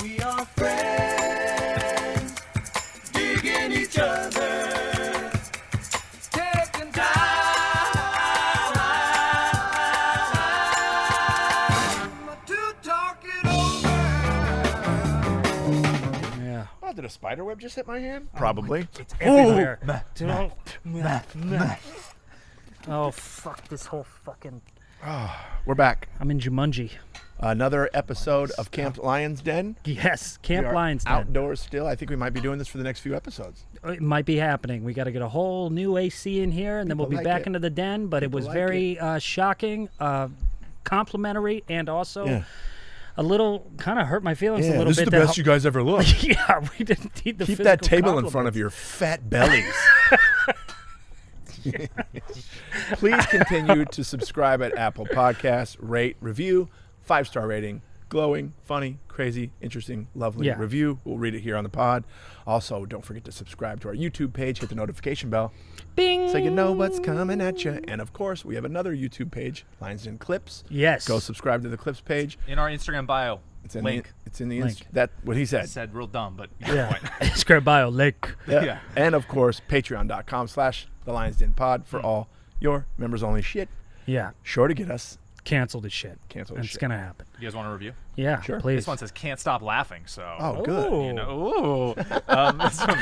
We are friends, digging each other, taking time to talk it over. Yeah. Oh, did a spider web just hit my hand? Probably. It's everywhere. Oh, fuck this whole fucking... We're back. I'm in Jumanji. Another episode of Camp Lion's Den. Yes, Camp We are Lion's Den. outdoors still. I think we might be doing this for the next few episodes. It might be happening. We got to get a whole new AC in here, and then we'll be like back it. into the den. But People it was like very shocking, complimentary, and also a little kind of hurt my feelings a little this bit. is the best you guys ever looked. Yeah, we didn't need the Keep that physical table in front of compliments. your fat bellies. Please continue to subscribe at Apple Podcasts, rate, review, 5-star rating, glowing, funny, crazy, interesting, lovely Yeah. review. We'll read it here on the pod. Also, don't forget to subscribe to our YouTube page, hit the notification bell, Bing! so you know what's coming at you. And of course, we have another YouTube page, Lines in Clips. Yes. Go subscribe to the Clips page. In our Instagram bio. It's in link. the it's in the Link. that what he I said. said real dumb, but you Yeah. got the point. Square bio, link. Yeah. And of course, patreon.com/The Lions Den Pod for all your members only shit. Yeah. Sure to get us Canceled as shit. canceled. And as it's shit. going to happen. You guys want a review? Yeah, Sure. please. This one says can't stop laughing. So. Oh, good. Ooh. You know, it's from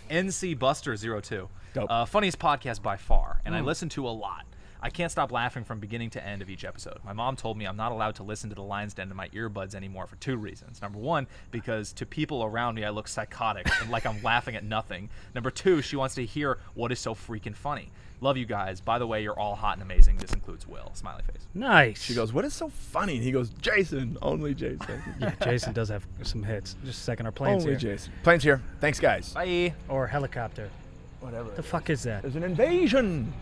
NC Buster 02. Dope. Funniest podcast by far, and I listen to a lot. I can't stop laughing from beginning to end of each episode. My mom told me I'm not allowed to listen to the Lion's Den in my earbuds anymore for 2 reasons. Number 1, because to people around me I look psychotic and like I'm laughing at nothing. Number 2, she wants to hear what is so freaking funny. Love you guys. By the way, you're all hot and amazing. This includes Will. Smiley face. Nice. She goes, "What is so funny?" And he goes, "Jason, only Jason." Yeah, Jason does have some hits. Just a second, our plane's Only here. Jason. Plane's here. Thanks, guys. Bye. Or helicopter. Whatever. The fuck is that? There's an invasion.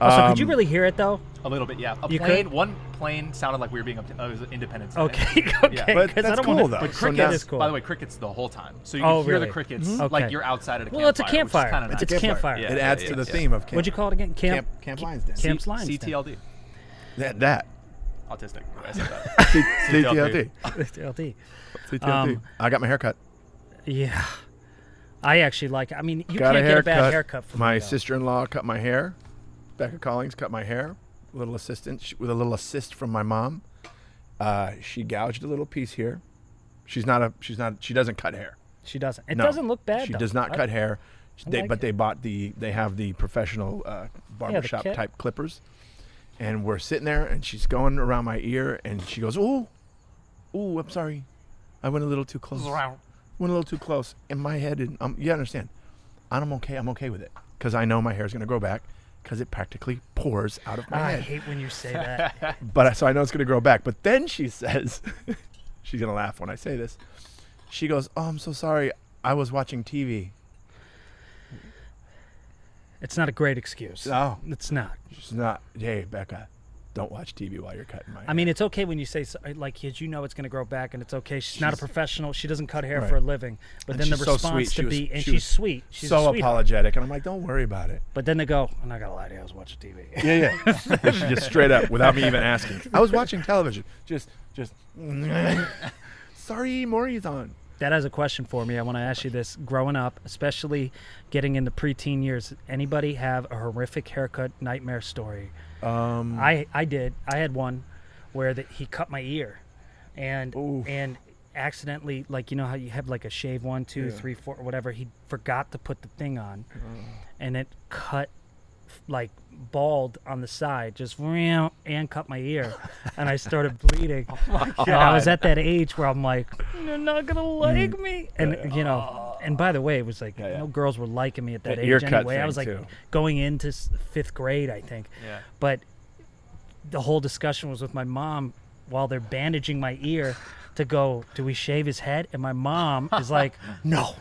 Also, could you really hear it, though? A little bit, yeah. You Plane. could? One plane sounded like we were being it was Independence Day. Okay, okay. Yeah. But 'cause I that's don't cool, wanna, though. But So crickets, now- is cool. by the way, crickets the whole time. So you Oh, can hear really? the crickets Mhm. like Okay. you're outside at a Well, it's a campfire, which is campfire. kinda nice. It's a campfire. Yeah, It adds yeah, to the yeah. theme of camp. What'd you call it again? Camp Lion's Den. Camp's Lion's Den. CTLD. That. Autistic. I said that. CTLD. LD. CTLD. I got my hair cut. Yeah. I actually like it. I mean, you Got can't a get a bad haircut. haircut from My me, though. sister-in-law cut my hair. Becca Collings cut my hair. Little assistant with a little assist from my mom. She gouged a little piece here. She doesn't cut hair. She doesn't. It No, doesn't look bad, She though. does not cut hair. like But it. they have the professional barbershop kit. type clippers. And we're sitting there and she's going around my ear and she goes, "Ooh, I'm sorry. I went a little too close. Went a little too close." In my head, and you understand. I'm okay. I'm okay with it because I know my hair is going to grow back because it practically pours out of my I head. hate when you say that. But so I know it's going to grow back. But then she says, she's going to laugh when I say this. She goes, "Oh, I'm so sorry. I was watching TV." It's not a great excuse. No. It's not. She's not. "Hey, Becca, don't watch TV while you're cutting my hair." I mean, it's okay when you say, like, kids, you know it's going to grow back, and it's okay. She's not a professional. She doesn't cut hair Right. for a living. But And then the she's so response sweet. to She was- be, and she she's was sweet. She's a so sweetheart. apologetic. And I'm like, "Don't worry about it." But then they go, I'm not going to lie to you, I was watching TV. Yeah. And she just straight up, without me even asking. I was watching television. Just. Sorry, Maury's on. That has a question for me. I want to ask you this. Growing up, especially getting into preteen years, anybody have a horrific haircut nightmare story? I did. I had one where he cut my ear, and Oof. accidentally, like, you know how you have like a shave 1, 2, Yeah. 3, 4, whatever. He forgot to put the thing on, and it cut like bald on the side, just and cut my ear, and I started bleeding. And I was at that age where I'm like, you're not gonna like me, and you know. And by the way, it was like no girls were liking me at that That ear age cut anyway. I thing, was like too. going into 5th grade, I think. Yeah. But the whole discussion was with my mom while they're bandaging my ear to go, do we shave his head? And my mom is like, no.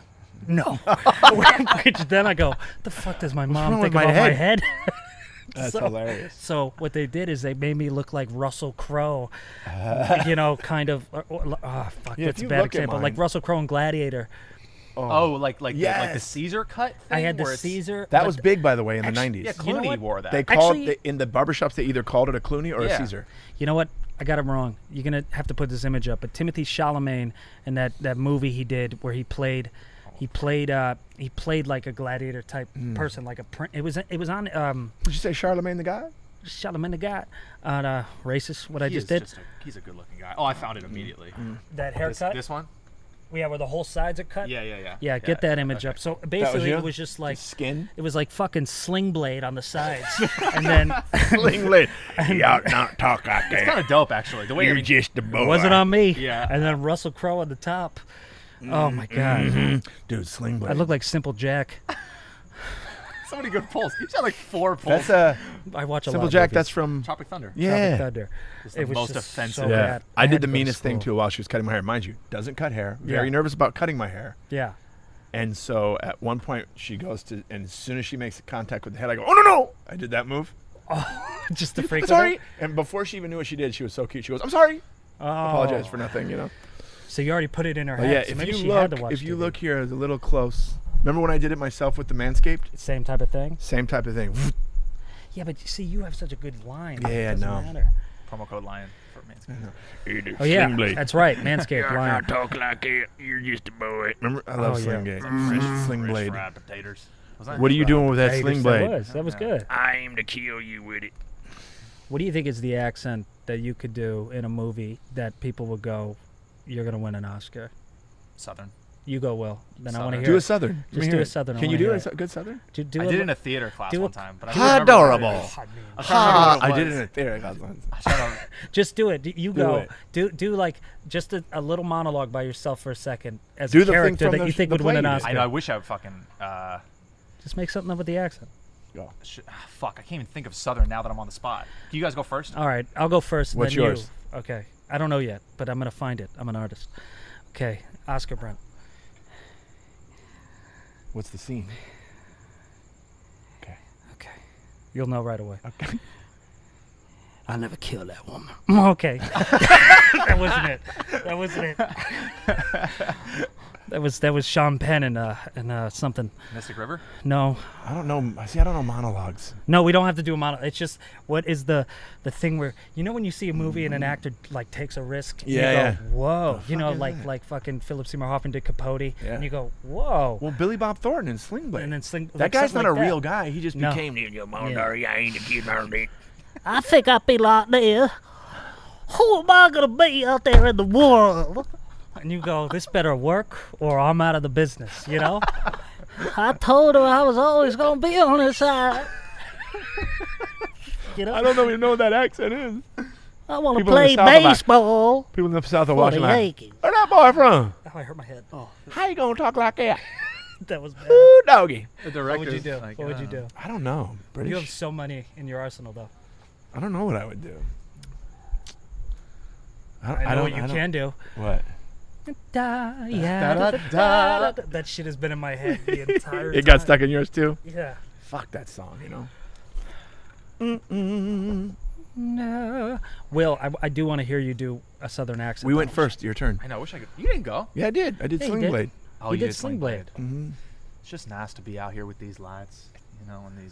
Which then I go, the fuck does my mom wrong think with my about my head?" head? That's So- hilarious. So what they did is they made me look like Russell Crowe, you know, kind of. Fuck, Yeah, if that's a you bad look at example. Like mine- Russell Crowe in Gladiator. Oh, like the Yes. Caesar cut thing? I had the where it's- Caesar. That but was big, by the way, in the Actually, 90s. Yeah, You know Clooney what? wore that. They called Actually- in the barbershops. They either called it a Clooney or a Yeah. Caesar. You know what? I got him wrong. You're gonna have to put this image up. But Timothy Chalamet in that movie he did where he played like a gladiator type person, like a it was on Did you say Charlemagne the God? Chalamet the guy on racist. What I He just is did. he's a good looking guy. Oh, I found it immediately. That This, haircut. this one? Yeah, where the whole sides are cut. Yeah. Yeah, get that image up. So basically, you? it was just like Skin? it was like fucking Sling Blade on the sides, and then Sling Blade. You ought not talk like It's kind of dope, actually. The way You're I mean, just a boy. it wasn't on me. Yeah. And then Russell Crowe on the top. Oh my god, Dude, Sling Blade. I look like Simple Jack. so many good pulls. He's got like 4 pulls. That's I watch a lot Simple of Jack. movies. That's from. Tropic Thunder. Tropic Yeah. Thunder. It's the It was most just offensive. so Yeah. bad. I had did to the go to meanest thing school. too while she was cutting my hair. Mind you, doesn't cut hair. Very Yeah. nervous about cutting my hair. Yeah. And so at one point she goes to, and as soon as she makes contact with the head, I go, "Oh no!" I did that move. Just the freak. I'm sorry. And before she even knew what she did, she was so cute. She goes, "I'm sorry." Oh. Apologize for nothing. You know. So you already put it in her But head. yeah, so if maybe you she had to look, watch if you TV. look here, it's a little close. Remember when I did it myself with the Manscaped? Same type of thing. Same type of thing. Yeah, but you see, you have such a good line. Yeah, it I doesn't know. matter. Promo code Lion for Manscaped. Oh yeah, that's right. Manscaped line. talk like that. You're just a boy. Remember, I love Oh, yeah. Sling Blade. Sling Fresh Blade. fried potatoes. Was that? What are you doing with that Hey, Sling that Blade? was good. I aim to kill you with it. What do you think is the accent that you could do in a movie that people would go, "You're gonna win an Oscar"? Southern. You go, Will. Then I want to Southern. hear. Do a it. Southern. Let me Just hear do a it. Southern. I Can you wanna do hear a good Southern? Do I a did it in li- a theater class do a- one time, but I How don't remember what it adorable. is. I mean, I was trying to remember what I it did it was. in a theater class once. I was trying to- just do it. You go. it. Do like just a little monologue by yourself for a second as Do a the thing character from that the you think the would win play an you did. Oscar. I know. I wish I would fucking. Just make something up with the accent. Fuck! I can't even think of Southern now that I'm on the spot. Can you guys go first? All right, I'll go first. And What's then yours? You. Okay, I don't know yet, but I'm gonna find it. I'm an artist. Okay, Oscar Brent. What's the scene? Okay. Okay, you'll know right away. Okay. I never killed that woman. Okay, that wasn't it. That wasn't it. That was Sean Penn and something. Mystic River. No, I don't know. See, I don't know monologues. no, we don't have to do a monologue. It's just what is the thing where when you see a movie and an actor like takes a risk. And Yeah, you go, yeah. Whoa. The fuck is that? like fucking Philip Seymour Hoffman did Capote. Yeah. And you go, whoa. Well, Billy Bob Thornton in Sling Blade. And then that guy's not something a like real that. guy. He just No. became. I think I'd be like this. Who am I gonna be out there in the world? And you go, this better work or I'm out of the business, you know? I told her I was always gonna be on her side. You know? I don't even know what that accent is. I want to people in the play South are like- baseball People in the South are for the watching like, Yankees. where that boy from? Oh, I hurt my head. Oh, How you gonna talk like that? that was bad. Ooh, doggy. The What would you do? What would you do? I don't know. British. You have so many in your arsenal, though. I don't know what I would do. I know what you can do. What? That shit has been in my head the entire time. It got stuck in yours too? Yeah. Fuck that song, you know? No. Will, I do want to hear you do a southern accent. We went first. Your turn. I know. I wish I could. You didn't go. Yeah, I did. I did Yeah, you Sling did. Blade. Oh, We you did Sling Blade. Mm-hmm. It's just nice to be out here with these lights, and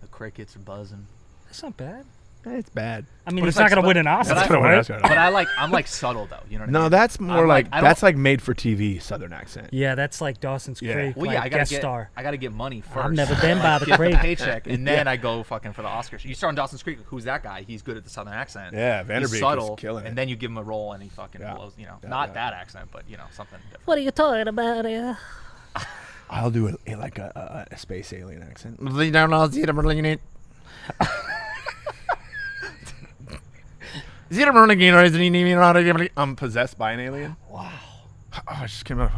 the crickets are buzzing. That's not bad. It's bad. I mean, But he's it's not like going to sp- win an but Oscar. That's gonna win an right? Oscar. But I'm like subtle though. You know what I mean? No, that's more I'm like I don't- that's like made for TV Southern accent. Yeah, that's like Dawson's Yeah. Creek. Well, like yeah, I gotta guest get star. I gotta get money first. I've never been by the Get creek. paycheck, and then I go fucking for the Oscars. You start on Dawson's Creek. Who's that guy? He's good at the Southern accent. Yeah, He's Vanderbeek is subtle, killing it. and then you give him a role, and he fucking Yeah. blows. You know, Yeah, not yeah. that accent, but something different. What are you talking about here? I'll do like a space alien accent. I'm possessed by an alien. Wow. Oh, I just came out.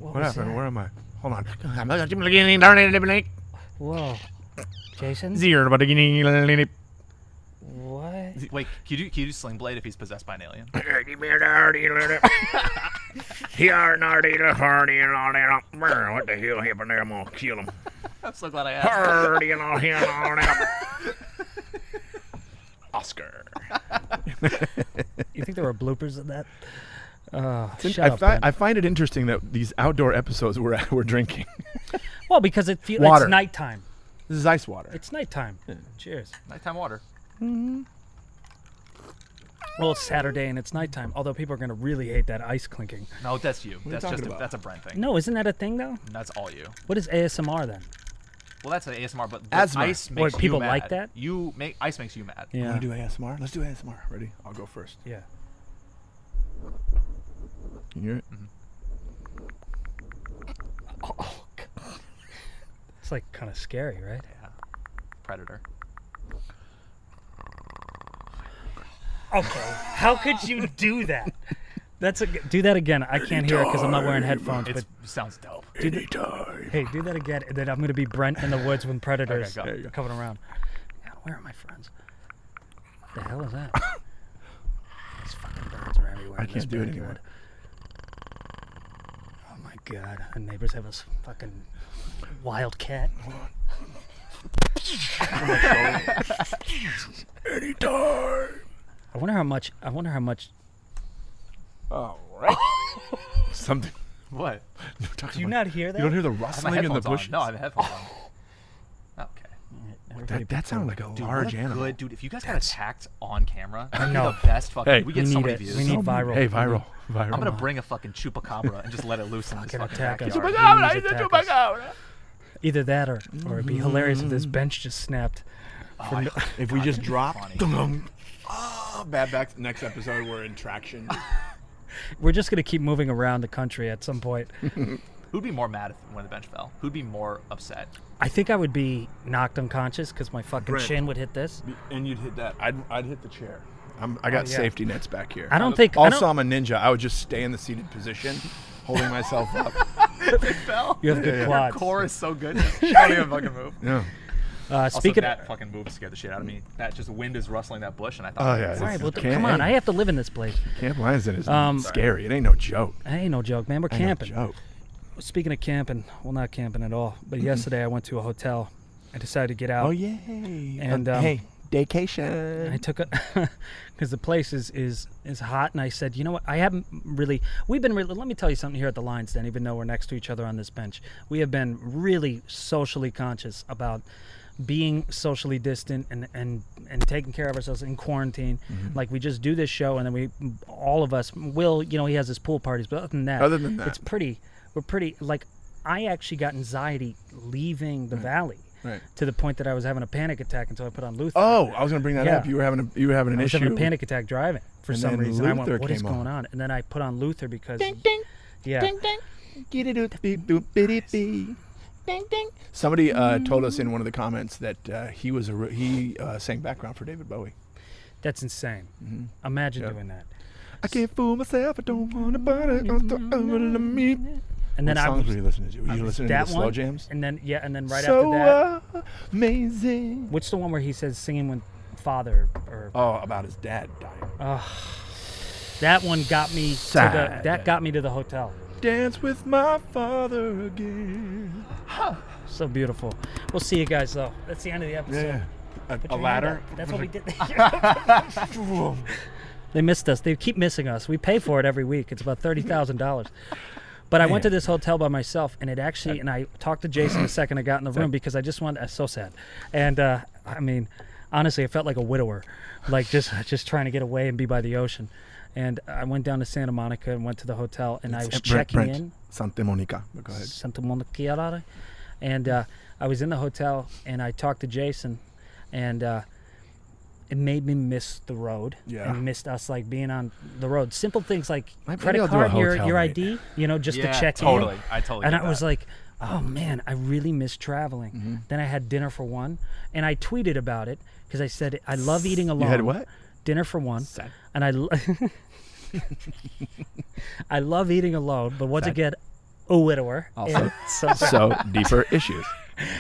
What was happened? that? Where am I? Hold on. Whoa. Jason? What? Wait, can you do Sling Blade if he's possessed by an alien? What the hell happened there? I'm gonna kill him. I'm so glad I asked. Oscar. You think there were bloopers in that? Shut up, Brent. I find it interesting that these outdoor episodes we're drinking. Well, because it's Water. nighttime. This is ice water. It's nighttime. Cheers. Nighttime water. Well, it's Saturday and it's nighttime. Although people are gonna really hate that ice clinking. No, that's you. are you That's talking just about? that's a Brent thing. No, isn't that a thing though? That's all you. What is ASMR then? Well, that's an ASMR, but Asthma. ice makes What, people you mad. like that? Ice makes you mad. Yeah. Want to do ASMR? Let's do ASMR. Ready? I'll go first. Yeah. Can you hear it? Oh, God. It's like kind of scary, right? Yeah. Predator. Okay. How could you do that? Do that again. I can't hear it because I'm not wearing headphones. It But sounds dope. Anytime. hey, do that again, and then I'm gonna be Brent in the woods when predators Okay, go. There you go. coming around. God, where are my friends? The hell is that? These fucking birds are everywhere. I in this can't do it backyard. anymore. Oh my God! The neighbors have this fucking wild cat. Anytime. I wonder how much. All right. Something. What? Do you not hear that? You don't hear the I have my rustling in the headphones on. bushes? No, I have headphones on. Okay. Everybody That sounded like a Dude, large what a animal. good dude. If you guys got attacked on camera, that'd be know. the best fucking. Hey, we get we so need many it. views. We need viral. Hey, viral. I'm gonna Viral. bring a fucking chupacabra and just let it loose in this Fucking fucking attack us. backyard. Please attack us. Either that or it'd be hilarious if this bench just snapped. Oh, If we just drop. funny. Bad back. Next episode, we're in traction. We're just gonna keep moving around the country at some point. Who'd be more mad when the bench fell? Who'd be more upset? I think I would be knocked unconscious because my fucking Brent. chin would hit this. And you'd hit that. I'd hit the chair. I got yeah. safety nets back here. I don't think. Also, I'm a ninja. I would just stay in the seated position, holding myself up. It fell. You have good yeah. quads. Core is so good. She don't even fucking move. Yeah. Speaking also, of, that fucking move scared the shit out of me. That just wind is rustling that bush, and I thought, Oh, yeah. all right, well, Camp- come on, hey. I have to live in this place. Camp Lionsden is scary. It ain't no joke. That ain't no joke, man. We're Ain't no camping. joke. Speaking of camping, well, not camping at all, but yesterday I went to a hotel. I decided to get out. Oh yay! And, hey, vacation. I took it because the place is hot, and I said, you know what? I haven't really. We've been. Let me tell you something here at the Lions Den. Even though we're next to each other on this bench, we have been really socially conscious about being socially distant and taking care of ourselves in quarantine. Like we just do this show, and then all of us. Will, you know, he has his pool parties, but other than that, it's pretty. We're pretty. Like I actually got anxiety leaving the valley. Right. To the point that I was having a panic attack until I put on Luther. Oh, I was gonna bring that Yeah. up. You were having an I was issue. having a panic attack driving for And some then reason. I went, Luther what is came going on. on? And then I put on Luther because Ding ding. yeah. Ding ding. Get it out. Beep boop bitty bee. Ding ding. Somebody told us in one of the comments that he sang background for David Bowie. That's insane. Imagine doing that. I can't fool myself. I don't want to burn it over to me. And then What I songs was were you listening to? Were you listening to that the slow one, jams? and then right So after that, amazing. what's the one where he says singing with father or Oh, about his dad dying. that one got me Sad. that got me to the hotel. Dance with my father again. So beautiful. We'll see you guys though. That's the end of the episode. Yeah. Put A your hand ladder. up. That's what we did. They missed us. They keep missing us. We pay for it every week. It's about $30,000. But I went to this hotel by myself, and and I talked to Jason the second I got in the room because I just wanted. So sad, and I mean, honestly, I felt like a widower, like just trying to get away and be by the ocean. And I went down to Santa Monica and went to the hotel, and I was checking in. Santa Monica. Go ahead. Santa Monica, and I was in the hotel, and I talked to Jason, and it made me miss the road. Yeah. And missed us like being on the road. Simple things like Maybe credit I'll do a card, your hotel night. ID, you know, just Yeah, to check totally. in. I totally And get I was that. like, oh man, I really miss traveling. Then I had dinner for one, and I tweeted about it because I said I love eating alone. You had what? Dinner for one, Sad. and I love eating alone. But once Sad. again, a widower. Also- and so sad. So deeper issues.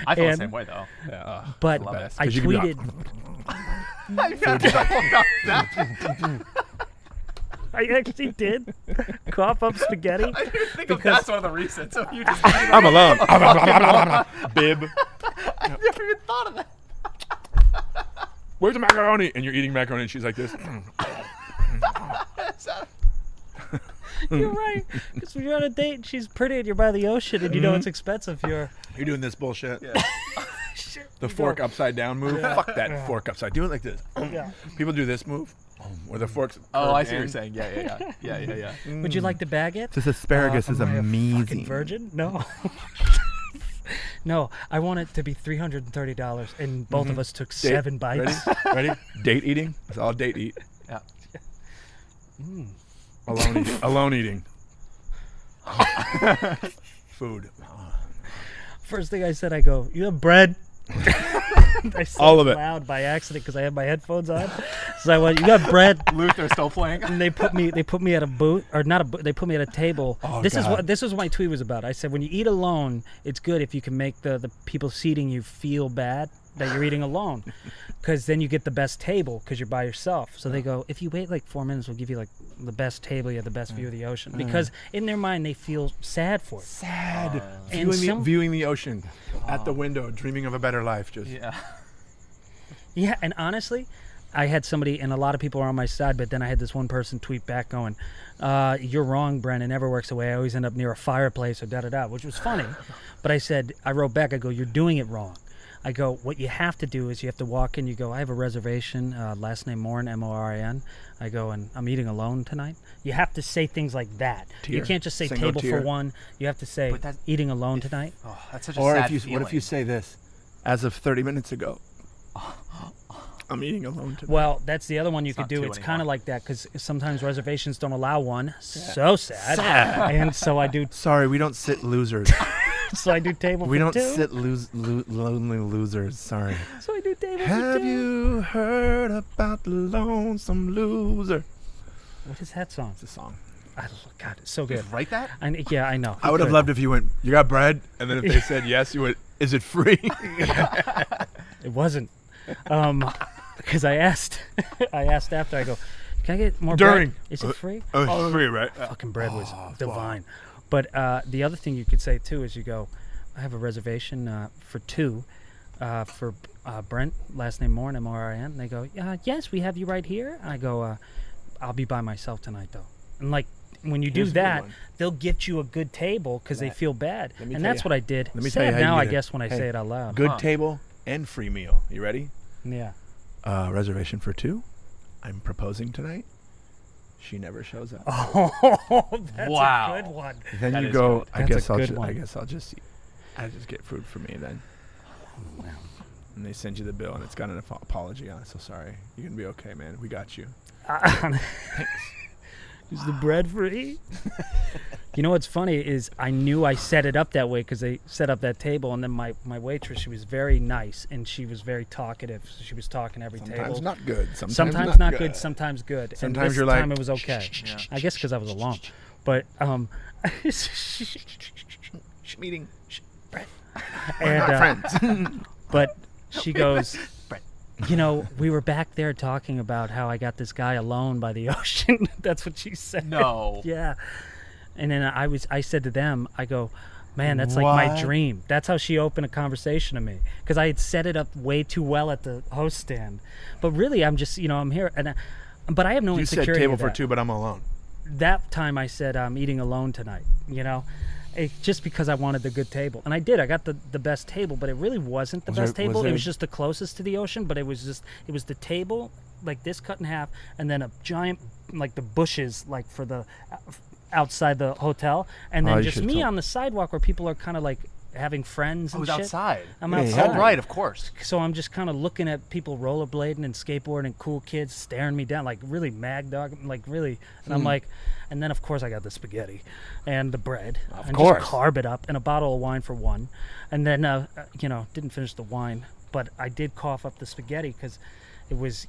I feel the and- same way though. But love it. I 'Cause you can be like- tweeted. I I actually did cough up spaghetti. didn't think Because- that's one of the reasons. So you just I'm alone. Bib. I never even thought of that. Where's the macaroni? And you're eating macaroni, and she's like this. You're right. Because when you're on a date and she's pretty and you're by the ocean and you know it's expensive, You're doing this bullshit. Yeah. The fork upside down move. Yeah. Fuck that fork upside. Do it like this. Yeah. People do this move where the fork's. Oh, I curved see what you're in. saying. Yeah. Would you like to bag it? This asparagus is Am I a amazing. fucking virgin? No. No, I want it to be $330, and both of us took 7 bites. Ready? Date eating. It's all date eat. Yeah. Alone eating. Food. First thing I said, I go, "You have bread?" I said All of it. loud by accident because I had my headphones on. So I went, "You got bread?" Luther's still playing. And they put me at a booth, or not a booth. They put me at a table. Oh, this is God. what my tweet was about. I said, when you eat alone, it's good if you can make the people seating you feel bad that you're eating alone, because then you get the best table because you're by yourself. So they go, if you wait like 4 minutes, we'll give you like the best table, you have the best view of the ocean, because in their mind they feel sad for it. Sad. And Viewing the ocean at the window, dreaming of a better life. Just. Yeah. Yeah, and honestly, I had somebody, and a lot of people are on my side, but then I had this one person tweet back going, "You're wrong, Brent. It never works away. I always end up near a fireplace or da-da-da," which was funny. But I wrote back, I go, "You're doing it wrong." I go, what you have to do is you have to walk in, you go, "I have a reservation, last name Morin, M-O-R-I-N. I go, "And I'm eating alone tonight." You have to say things like that. You Tier. can't just say Single table tier. for one. You have to say But that- eating alone tonight. Oh, that's such a Or sad what if you feeling. say this? As of 30 minutes ago, I'm eating alone today. Well, that's the other one you could not do. two It's kind of anymore. like that because sometimes reservations don't allow one. So sad. And so I do. Sorry, we don't sit losers. So I do table We for don't two. sit lonely losers. Sorry. So I do table for Have two. you heard about the lonesome loser? What is that song? It's a song. God, it's so good. Write that? Yeah, I know. I would have loved if you went, "You got bread?" And then if they said yes, you went, "Is it free?" It wasn't. Because I asked after. I go, "Can I get more During. bread? Is it free?" Oh, it's free, right? Fucking bread was divine. But the other thing you could say too is you go, "I have a reservation for 2 for Brent, last name Morin, M-O-R-I-N." And they go, "Yes, we have you right here." I go, "I'll be by myself tonight though." And like when you do Here's a good that, one. they'll gift you a good table because they feel bad. let me And tell that's you- what I did. let me tell you Sad how you now, I get it. guess, when I Hey, say it out loud. Good Huh. table and free meal. You ready? Yeah. Reservation for 2. I'm proposing tonight. She never shows up. Oh, that's Wow. a good one. Then That you is go. good. I That's a guess I'll. good one. I guess I'll just get food for me then. And they send you the bill, and it's got an apology on it. So sorry. You're gonna be okay, man. We got you. Is the bread free? You know what's funny is I knew I set it up that way because they set up that table, and then my waitress, she was very nice and she was very talkative. So she was talking every Sometimes table. not good. Sometimes not good. Sometimes good. Sometimes and this you're like, time it was okay. Yeah. I guess because I was alone. But meeting. and Friends. but she goes, "You know, we were back there talking about how I got this guy alone by the ocean." That's what she said. No. Yeah. And then I said to them, I go, "Man, that's like my What? dream." That's how she opened a conversation to me, because I had set it up way too well at the host stand. But really, I'm just, I'm here, but I have no You said insecurity. table of for that. 2, but I'm alone. That time I said I'm eating alone tonight. Just because I wanted the good table, and I did. I got the best table, but it really wasn't the Was there- best table. was It was there- just the closest to the ocean, but it was the table like this cut in half, and then a giant like the bushes like for the outside the hotel, and Oh, then you just should've me told- on the sidewalk where people are kind of like having friends I and was shit. outside. I'm Yeah, outside. yeah. Oh, right, of course. So I'm just kind of looking at people rollerblading and skateboarding, and cool kids staring me down, like really mad dog, like really. And I'm like, and then of course I got the spaghetti and the bread, and course. just carb it up, and a bottle of wine for one, and then didn't finish the wine, but I did cough up the spaghetti because it was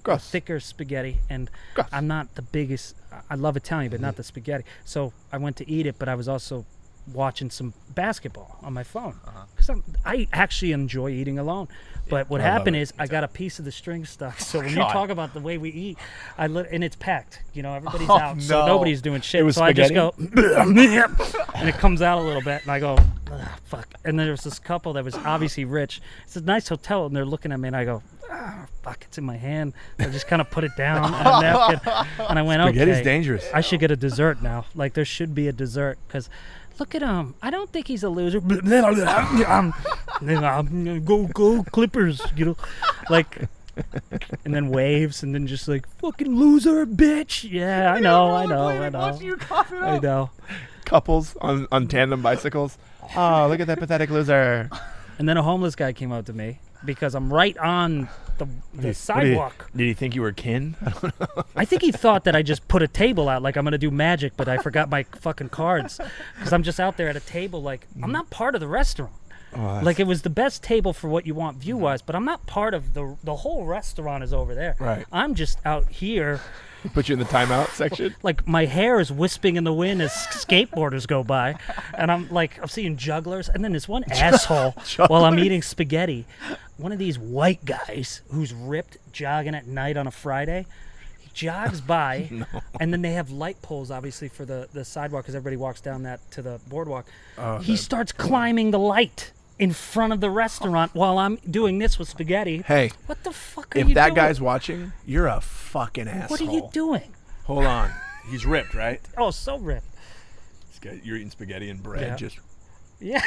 Gross. thicker spaghetti, and Gross. I'm not the biggest. I love Italian, but not the spaghetti. So I went to eat it, but I was also watching some basketball on my phone because I actually enjoy eating alone. But what happened is I got a piece of the string stuck. So when you talk about the way we eat, and it's packed. You know, everybody's out, so nobody's doing shit. It was so I just spaghetti? go, and it comes out a little bit, and I go, fuck. And then there was this couple that was obviously rich. It's a nice hotel, and they're looking at me, and I go, fuck, it's in my hand. I just kind of put it down on a napkin, and I went, Spaghetti's okay, dangerous. I should get a dessert now. Like there should be a dessert because. Look at him. I don't think he's a loser. Go Clippers, you know. Like, and then waves, and then just like, fucking loser, bitch. Yeah, I know. I know. Couples on tandem bicycles. Oh, look at that pathetic loser. And then a homeless guy came up to me because I'm right on the sidewalk. Did he think you were kin? I think he thought that I just put a table out like I'm going to do magic, but I forgot my fucking cards because I'm just out there at a table like I'm not part of the restaurant. Like it was the best table for what you want view-wise, but I'm not part of the whole restaurant is over there. Right. I'm just out here. Put you in the timeout section? Like my hair is wisping in the wind as skateboarders go by, and I'm seeing jugglers, and then this one asshole while I'm eating spaghetti, one of these white guys who's ripped jogging at night on a Friday, he jogs by, and then they have light poles obviously for the sidewalk because everybody walks down that to the boardwalk. He starts climbing the light in front of the restaurant while I'm doing this with spaghetti. Hey, what the fuck are you doing? if that guy's watching, you're a fucking asshole. What are you doing? Hold on. He's ripped, right? Oh, so ripped. This guy, you're eating spaghetti and bread. Yeah. Just. Yeah.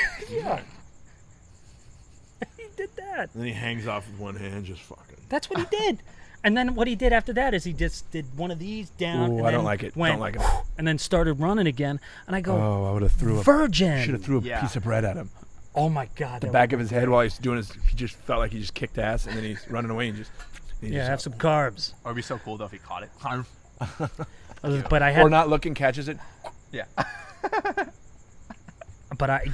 He did that. And then he hangs off with one hand, just fucking. That's what he did. And then what he did after that is he just did one of these down. Ooh, and I then don't like it. Went, Don't like it. And then started running again. And I go, Oh, I would have threw virgin. Should have threw a piece of bread at him. Oh my God. The back of his head while he's doing his. He just felt like he just kicked ass, and then he's running away and just. Have some carbs. Or it'd be so cool though if he caught it. But I had. Or not looking, catches it. Yeah. But I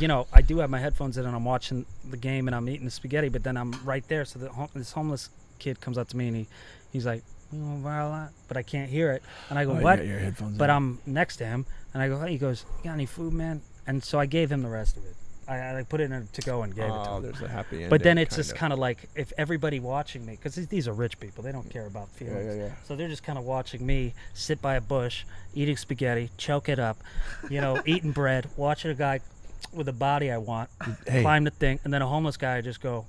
do have my headphones in and I'm watching the game and I'm eating the spaghetti, but then I'm right there. So this homeless kid comes up to me and he's like, but I can't hear it. And I go, you what? got your headphones but in. I'm next to him and I go, hey, he goes, you got any food, man? And so I gave him the rest of it. I put it in to go and gave it to him. There's a happy ending. But then it's just kind of like if everybody watching me, because these are rich people, they don't care about feelings. Yeah. So they're just kind of watching me sit by a bush, eating spaghetti, choke it up, eating bread, watching a guy with a body I want, climb the thing, and then a homeless guy just go.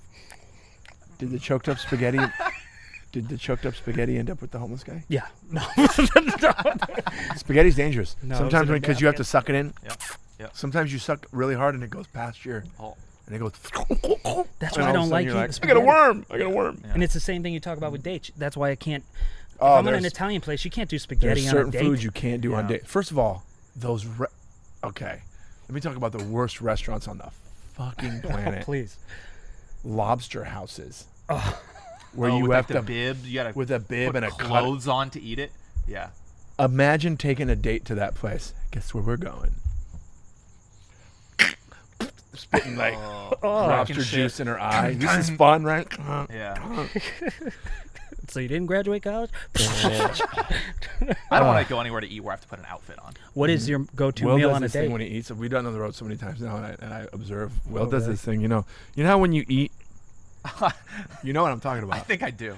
Did the choked up spaghetti? Did the choked up spaghetti end up with the homeless guy? Yeah. No. Spaghetti's dangerous. No, Sometimes it was because you have to suck it in. Yeah. Sometimes you suck really hard and it goes past your. And it goes. That's and why I all of a don't sudden like you're eating like, spaghetti. I got a worm. And it's the same thing you talk about with dates. That's why I can't. If Oh, I'm in an there's- Italian place, you can't do There's spaghetti on a certain date. foods you can't do on date. First of all, those. Okay, let me talk about the worst restaurants on the fucking planet. Please. Lobster houses. Where Oh, you with have like to the bib, you gotta with a bib put and a cut. clothes on to eat it. Yeah. Imagine taking a date to that place. Guess where we're going? Spitting like lobster Fucking juice shit. in her eye. This is fun, right? Yeah. So you didn't graduate college? I don't want to go anywhere to eat where I have to put an outfit on. What is your go-to Will meal does on a this thing date? when he eats. We've done it on the road so many times now, and I observe. Will does this thing. You know how when you eat, you know what I'm talking about. I think I do.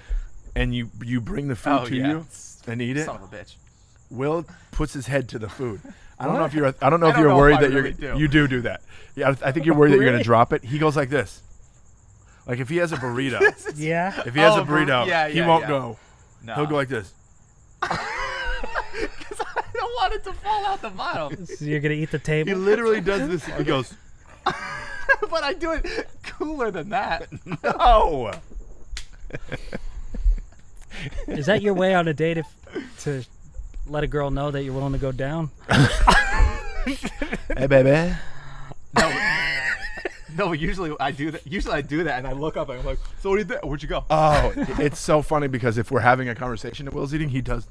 And you bring the food to you and eat it. Son of a bitch. Will puts his head to the food. I don't know if What? you're. I don't know if I don't you're know if worried I that really you're. do. You do that. Yeah, I think you're worried that you're gonna Really? drop it. He goes like this. Like if he has a burrito, Yeah. if he has a Oh, burrito, yeah, he yeah, won't yeah. go. No. He'll go like this. Because I don't want it to fall out the bottom. So you're gonna eat the He table? literally does this. He goes, But I do it cooler than that. no. Is that your way on a date to let a girl know that you're willing to go down? Hey, baby. No, usually I do that. Usually I do that, and I look up and I'm like, "So what do you think? Where'd you go?" Oh, it's so funny because if we're having a conversation that Will's eating, he does.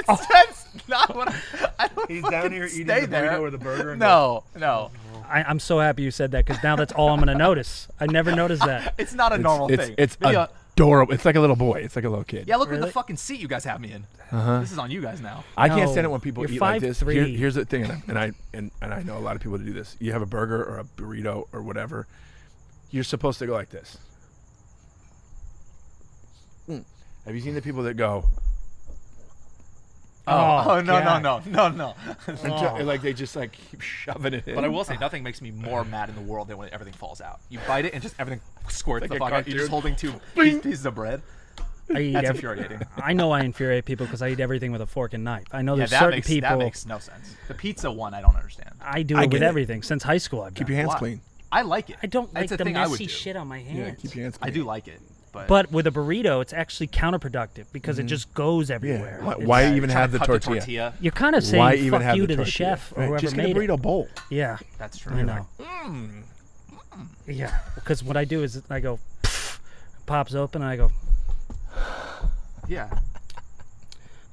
That's not what I don't. He's fucking down here eating stay the there. burrito or the burger. And No. I'm so happy you said that because now that's all I'm gonna notice. I never noticed that. It's not a normal thing. It's Maybe a adorable. It's like a little boy. It's like a little kid. Yeah, look at Really? the fucking seat you guys have me in. Uh-huh. This is on you guys now. I can't No, stand it when people you're eat like this. 5'3". Here's the thing, and I know a lot of people that do this. You have a burger or a burrito or whatever. You're supposed to go like this. Have you seen the people that go? Oh, no, God. Until, like they just like keep shoving it in. But I will say, nothing makes me more mad in the world than when everything falls out. You bite it and just everything squirts Like the a fuck out. You're just cartoon. holding two Bing. pieces of bread. I eat That's ev- infuriating. I know I infuriate people because I eat everything with a fork and knife. I know Yeah, there's that certain makes people. that makes no sense. The pizza one, I don't understand. I do I it get with it. everything since high school. I've Keep done. your hands Why? clean. I like it. I don't like It's a the thing I would messy do. shit on my hands. Yeah, keep your hands I clean. do like it, but But with a burrito, it's actually counterproductive because it just goes everywhere. Why- It's- why Yeah, even try have to the cut tortilla? You're kind of Why saying even fuck have you the to the tortilla? chef or Right, whoever just get a made burrito it. bowl. Yeah, That's true. I know. Yeah, because what I do is I go, pops open, and I go. Yeah.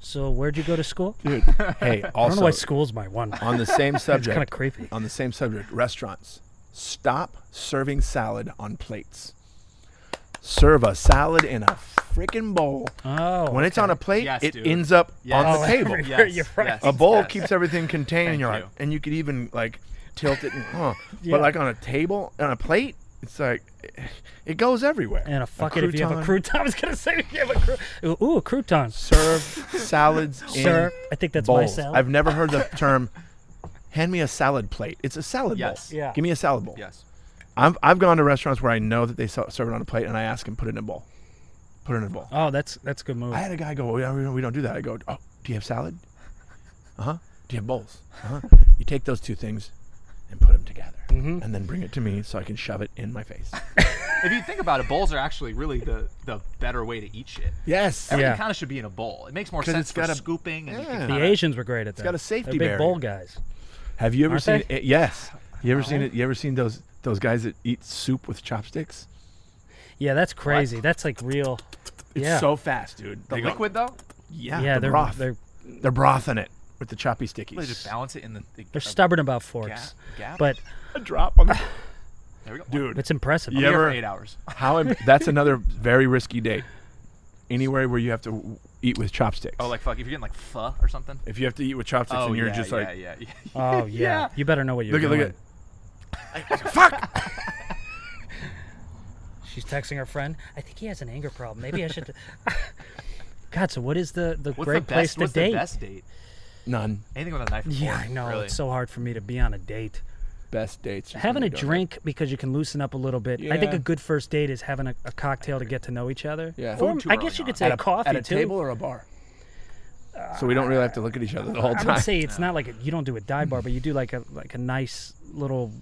So where'd you go to school? Dude, hey, I don't know also why school's my one. on the same It's kind of subject, creepy. on the same subject, restaurants, stop serving salad on plates. Serve a salad in a freaking bowl. Oh, When it's on a plate, Yes, it dude. ends up Yes. on Oh, the table. everywhere. You're right. yes, A bowl yes. keeps everything contained, and Thank you're you. like, and you could even like tilt it, and, Yeah. but like on a table, on a plate, it's like it goes everywhere. and a fuck it if you have a crouton. crouton. I was gonna say if you have a crouton. Ooh, a crouton. Serve salads in Sir, I think that's my bowls. salad. I've never heard the term. Hand me a salad plate. It's a salad Yes. bowl. Yeah. Give me a salad bowl. Yes. I've gone to restaurants where I know that they serve it on a plate, and I ask them put it in a bowl. Put it in a bowl. Oh, that's a good move. I had a guy go, we don't do that. I go, oh, do you have salad? Uh-huh. Do you have bowls? Uh-huh. You take those two things and put them together, and then bring it to me so I can shove it in my face. If you think about it, bowls are actually really the better way to eat shit. Yes. Everything Yeah. kind of should be in a bowl. It makes more 'Cause sense it's for got a- scooping. And you Yeah. can The kinda- Asians were great at that. got a safety They're big bowl barrier. guys. Have you ever Aren't seen they? it? Yes. You ever seen it? You ever seen those guys that eat soup with chopsticks? Yeah, that's crazy. That's like real. It's Yeah. so fast, dude. The They go- liquid though, yeah, Yeah, the they're broth. they're They're brothing it with the choppy stickies. they just balance it in the. they're stubborn about forks, Gap. but A drop on the There we go. dude. it's impressive. You Here ever- for 8 hours. That's another very risky date. Anywhere where you have to eat with chopsticks. Oh, like fuck! If you're getting like pho or something. If you have to eat with chopsticks Oh and you're yeah, just yeah, like, yeah. Oh yeah. Yeah. You better know what you're look doing. at fuck. She's texting her friend. I think he has an anger problem. Maybe I should. God, so what is the What's great the place best? to What's date? the best date? None. Anything with a knife. and Yeah, fork, I know. Really. It's so hard for me to be on a date. Best dates. is Having when a you don't have- drink because you can loosen up a little bit. I think Yeah. a good first date is having a cocktail to get to know each other. Yeah. Or Food too I early guess you on. could say at coffee at a too. table or a bar. So we don't really have to look at each other the whole I time. would say it's not like you don't do a dive bar, but you do like a nice little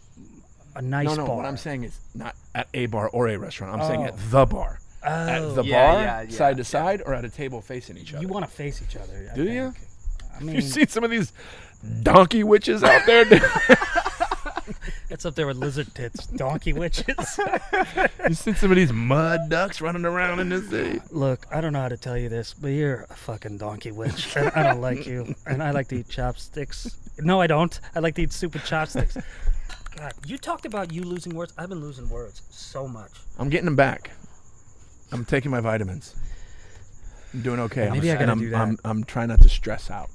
nice no, bar. what I'm saying is not at a bar or a restaurant. I'm saying Oh. at the bar. Oh, At the Yeah, bar, yeah, yeah, side to yeah. side, or at a table facing each other. you want to face each other. I Do you? think. I mean, You seen some of these donkey witches out there? dude? it's up there with lizard tits, donkey witches. You seen some of these mud ducks running around in this city? Look, I don't know how to tell you this, but you're a fucking donkey witch, and I don't like you. And I like to eat chopsticks. No, I don't. I like to eat soup with chopsticks. God, you talked about you losing words. I've been losing words so much. I'm getting them back. I'm taking my vitamins. I'm doing okay. Maybe I gotta do that. I'm trying not to stress out.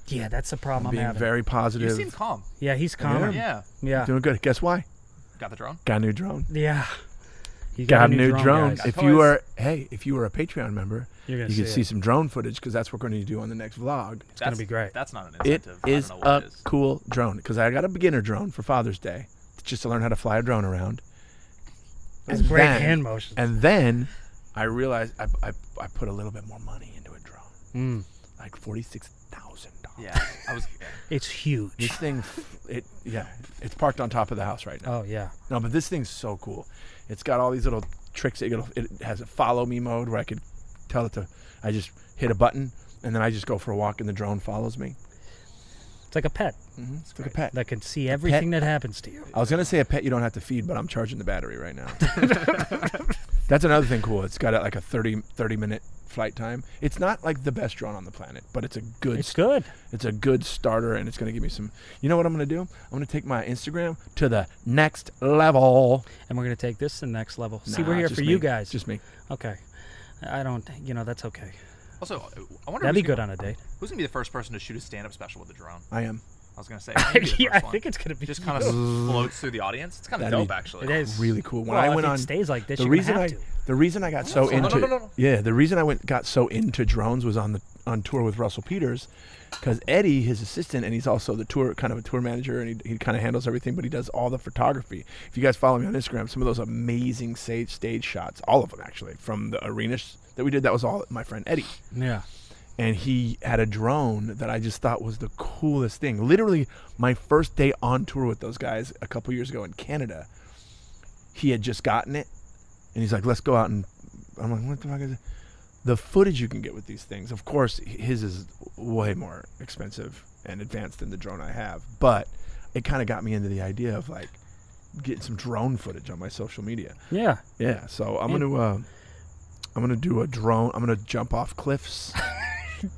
Yeah, that's the problem I'm Being having. very You positive. seem calm. Yeah, he's calmer. Yeah. Yeah. Doing good. Guess why? Got the drone. Got a new drone. Yeah. You Got a new drone. guys. If Got you toys. are, if you were a Patreon member, You're gonna you could see see it. some drone footage because that's what we're going to do on the next vlog. It's gonna be great. That's not an It incentive. is I don't know what a it is. cool drone because I got a beginner drone for Father's Day just to learn how to fly a drone around. It's And great then- hand motions. And then I realized I put a little bit more money into a drone, like $46,000. Yeah. I was. It's huge. This thing, it's parked on top of the house right now. Oh yeah. No, but this thing's so cool. It's got all these little tricks. It has a follow me mode where I could tell it to. I just hit a button and then I just go for a walk and the drone follows me. It's like a pet It's like a pet. that can see everything that happens to you. I was gonna say a pet you don't have to feed, but I'm charging the battery right now. That's another thing cool. It's got like a 30 minute flight time. It's not like the best drone on the planet, but it's a good. It's good. It's a good starter, and it's gonna give me some. You know what I'm gonna do? I'm gonna take my Instagram to the next level. And we're gonna take this to the next level. See, Nah, we're here just for me. you guys. Just me. Okay. I don't. That's okay. Also, I wonder That'd be who's good gonna, on a date. who's gonna be the first person to shoot a stand-up special with a drone. I am. I was gonna say. maybe the Yeah, first I one. think it's gonna be Just kind of floats through the audience. It's kind of That'd dope, be- actually. It is Really cool. When well, I went if on it stays like this, the you're reason gonna I have to. the reason I got so No, into no. yeah the reason I got so into drones was on tour with Russell Peters, because Eddie, his assistant, and he's also the kind of a tour manager, and he kind of handles everything, but he does all the photography. If you guys follow me on Instagram, some of those amazing stage shots, all of them actually, from the arenas that we did, that was all my friend Eddie. Yeah. And he had a drone that I just thought was the coolest thing. Literally, my first day on tour with those guys a couple years ago in Canada, he had just gotten it, and he's like, let's go out and, I'm like, what the fuck is it? The footage you can get with these things, of course, his is way more expensive and advanced than the drone I have, but it kind of got me into the idea of like getting some drone footage on my social media. Yeah. Yeah, so I'm gonna do a drone. I'm gonna jump off cliffs.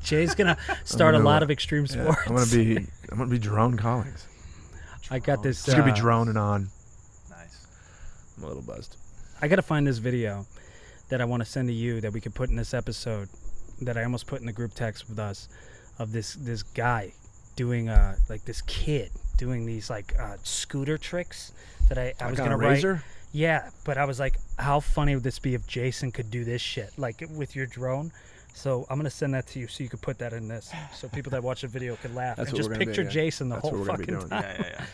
Jay's gonna start a lot of extreme Yeah, sports. I'm gonna be drone Collings. I got this. It's gonna be droning on. Nice. I'm a little buzzed. I gotta find this video that I want to send to you that we could put in this episode that I almost put in the group text with us of this guy doing like this kid doing these like scooter tricks that I was on gonna a write. razor? Yeah, but I was like, how funny would this be if Jason could do this shit like with your drone? So I'm gonna send that to you so you could put that in this, so people that watch the video could laugh That's and what just we're gonna picture be, yeah. Jason the That's whole what we're gonna be fucking doing. time. Yeah.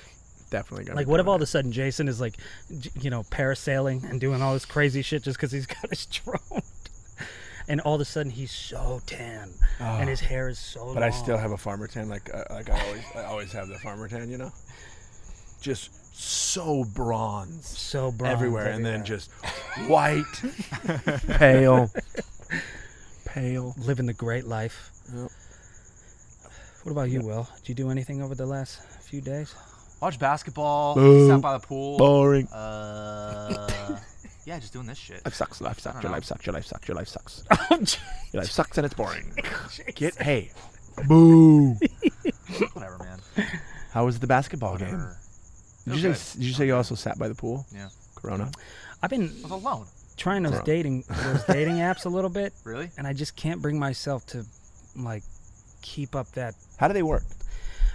Definitely gonna. Like, be what if doing all of a it. sudden Jason is like, parasailing and doing all this crazy shit just because he's got his drone, and all of a sudden he's so tan and his hair is so But long. I still have a farmer tan, like I always have the farmer tan, you know. Just so bronze, so bronze everywhere, and then just white, pale. living the great life. Yep. What about you, Will? Did you do anything over the last few days? Watch basketball. Boo. Sat by the pool. Boring. Yeah, just doing this shit. Life sucks. Life sucks. I Your don't life sucks. Your life sucks. Your life sucks. Oh, Your life sucks and it's boring. Hey, boo. Whatever, man. How was the basketball game? Whatever. Did you say you also sat by the pool? Yeah. Corona. I've been I was alone. trying those Bro. dating apps a little bit, Really? and I just can't bring myself to like keep up that. How do they work?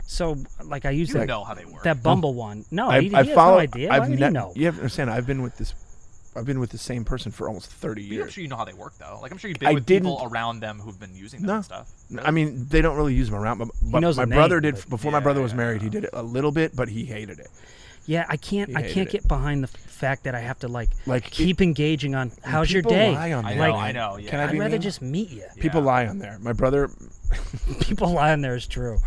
So like I use You that know how they work. that Bumble one. No, I he has follow. no idea. Why would he know? You have to understand. I've been with the same person for almost 30 But I'm years. sure you know how they work, though. Like, I'm sure you've been I with people didn't- around them who've been using them No. and stuff. I mean, they don't really use them around, but knows my the brother name, did but- before. My brother was Yeah. married. He did it a little bit, but he hated it. Yeah, I can't hated it. get behind the fact that I have to like Like, keep engaging on how's your people day. lie on I there, know, man. I know. Yeah. Can I I'd be rather mean? just meet you. People Yeah. lie on there. My brother People lie on there is true.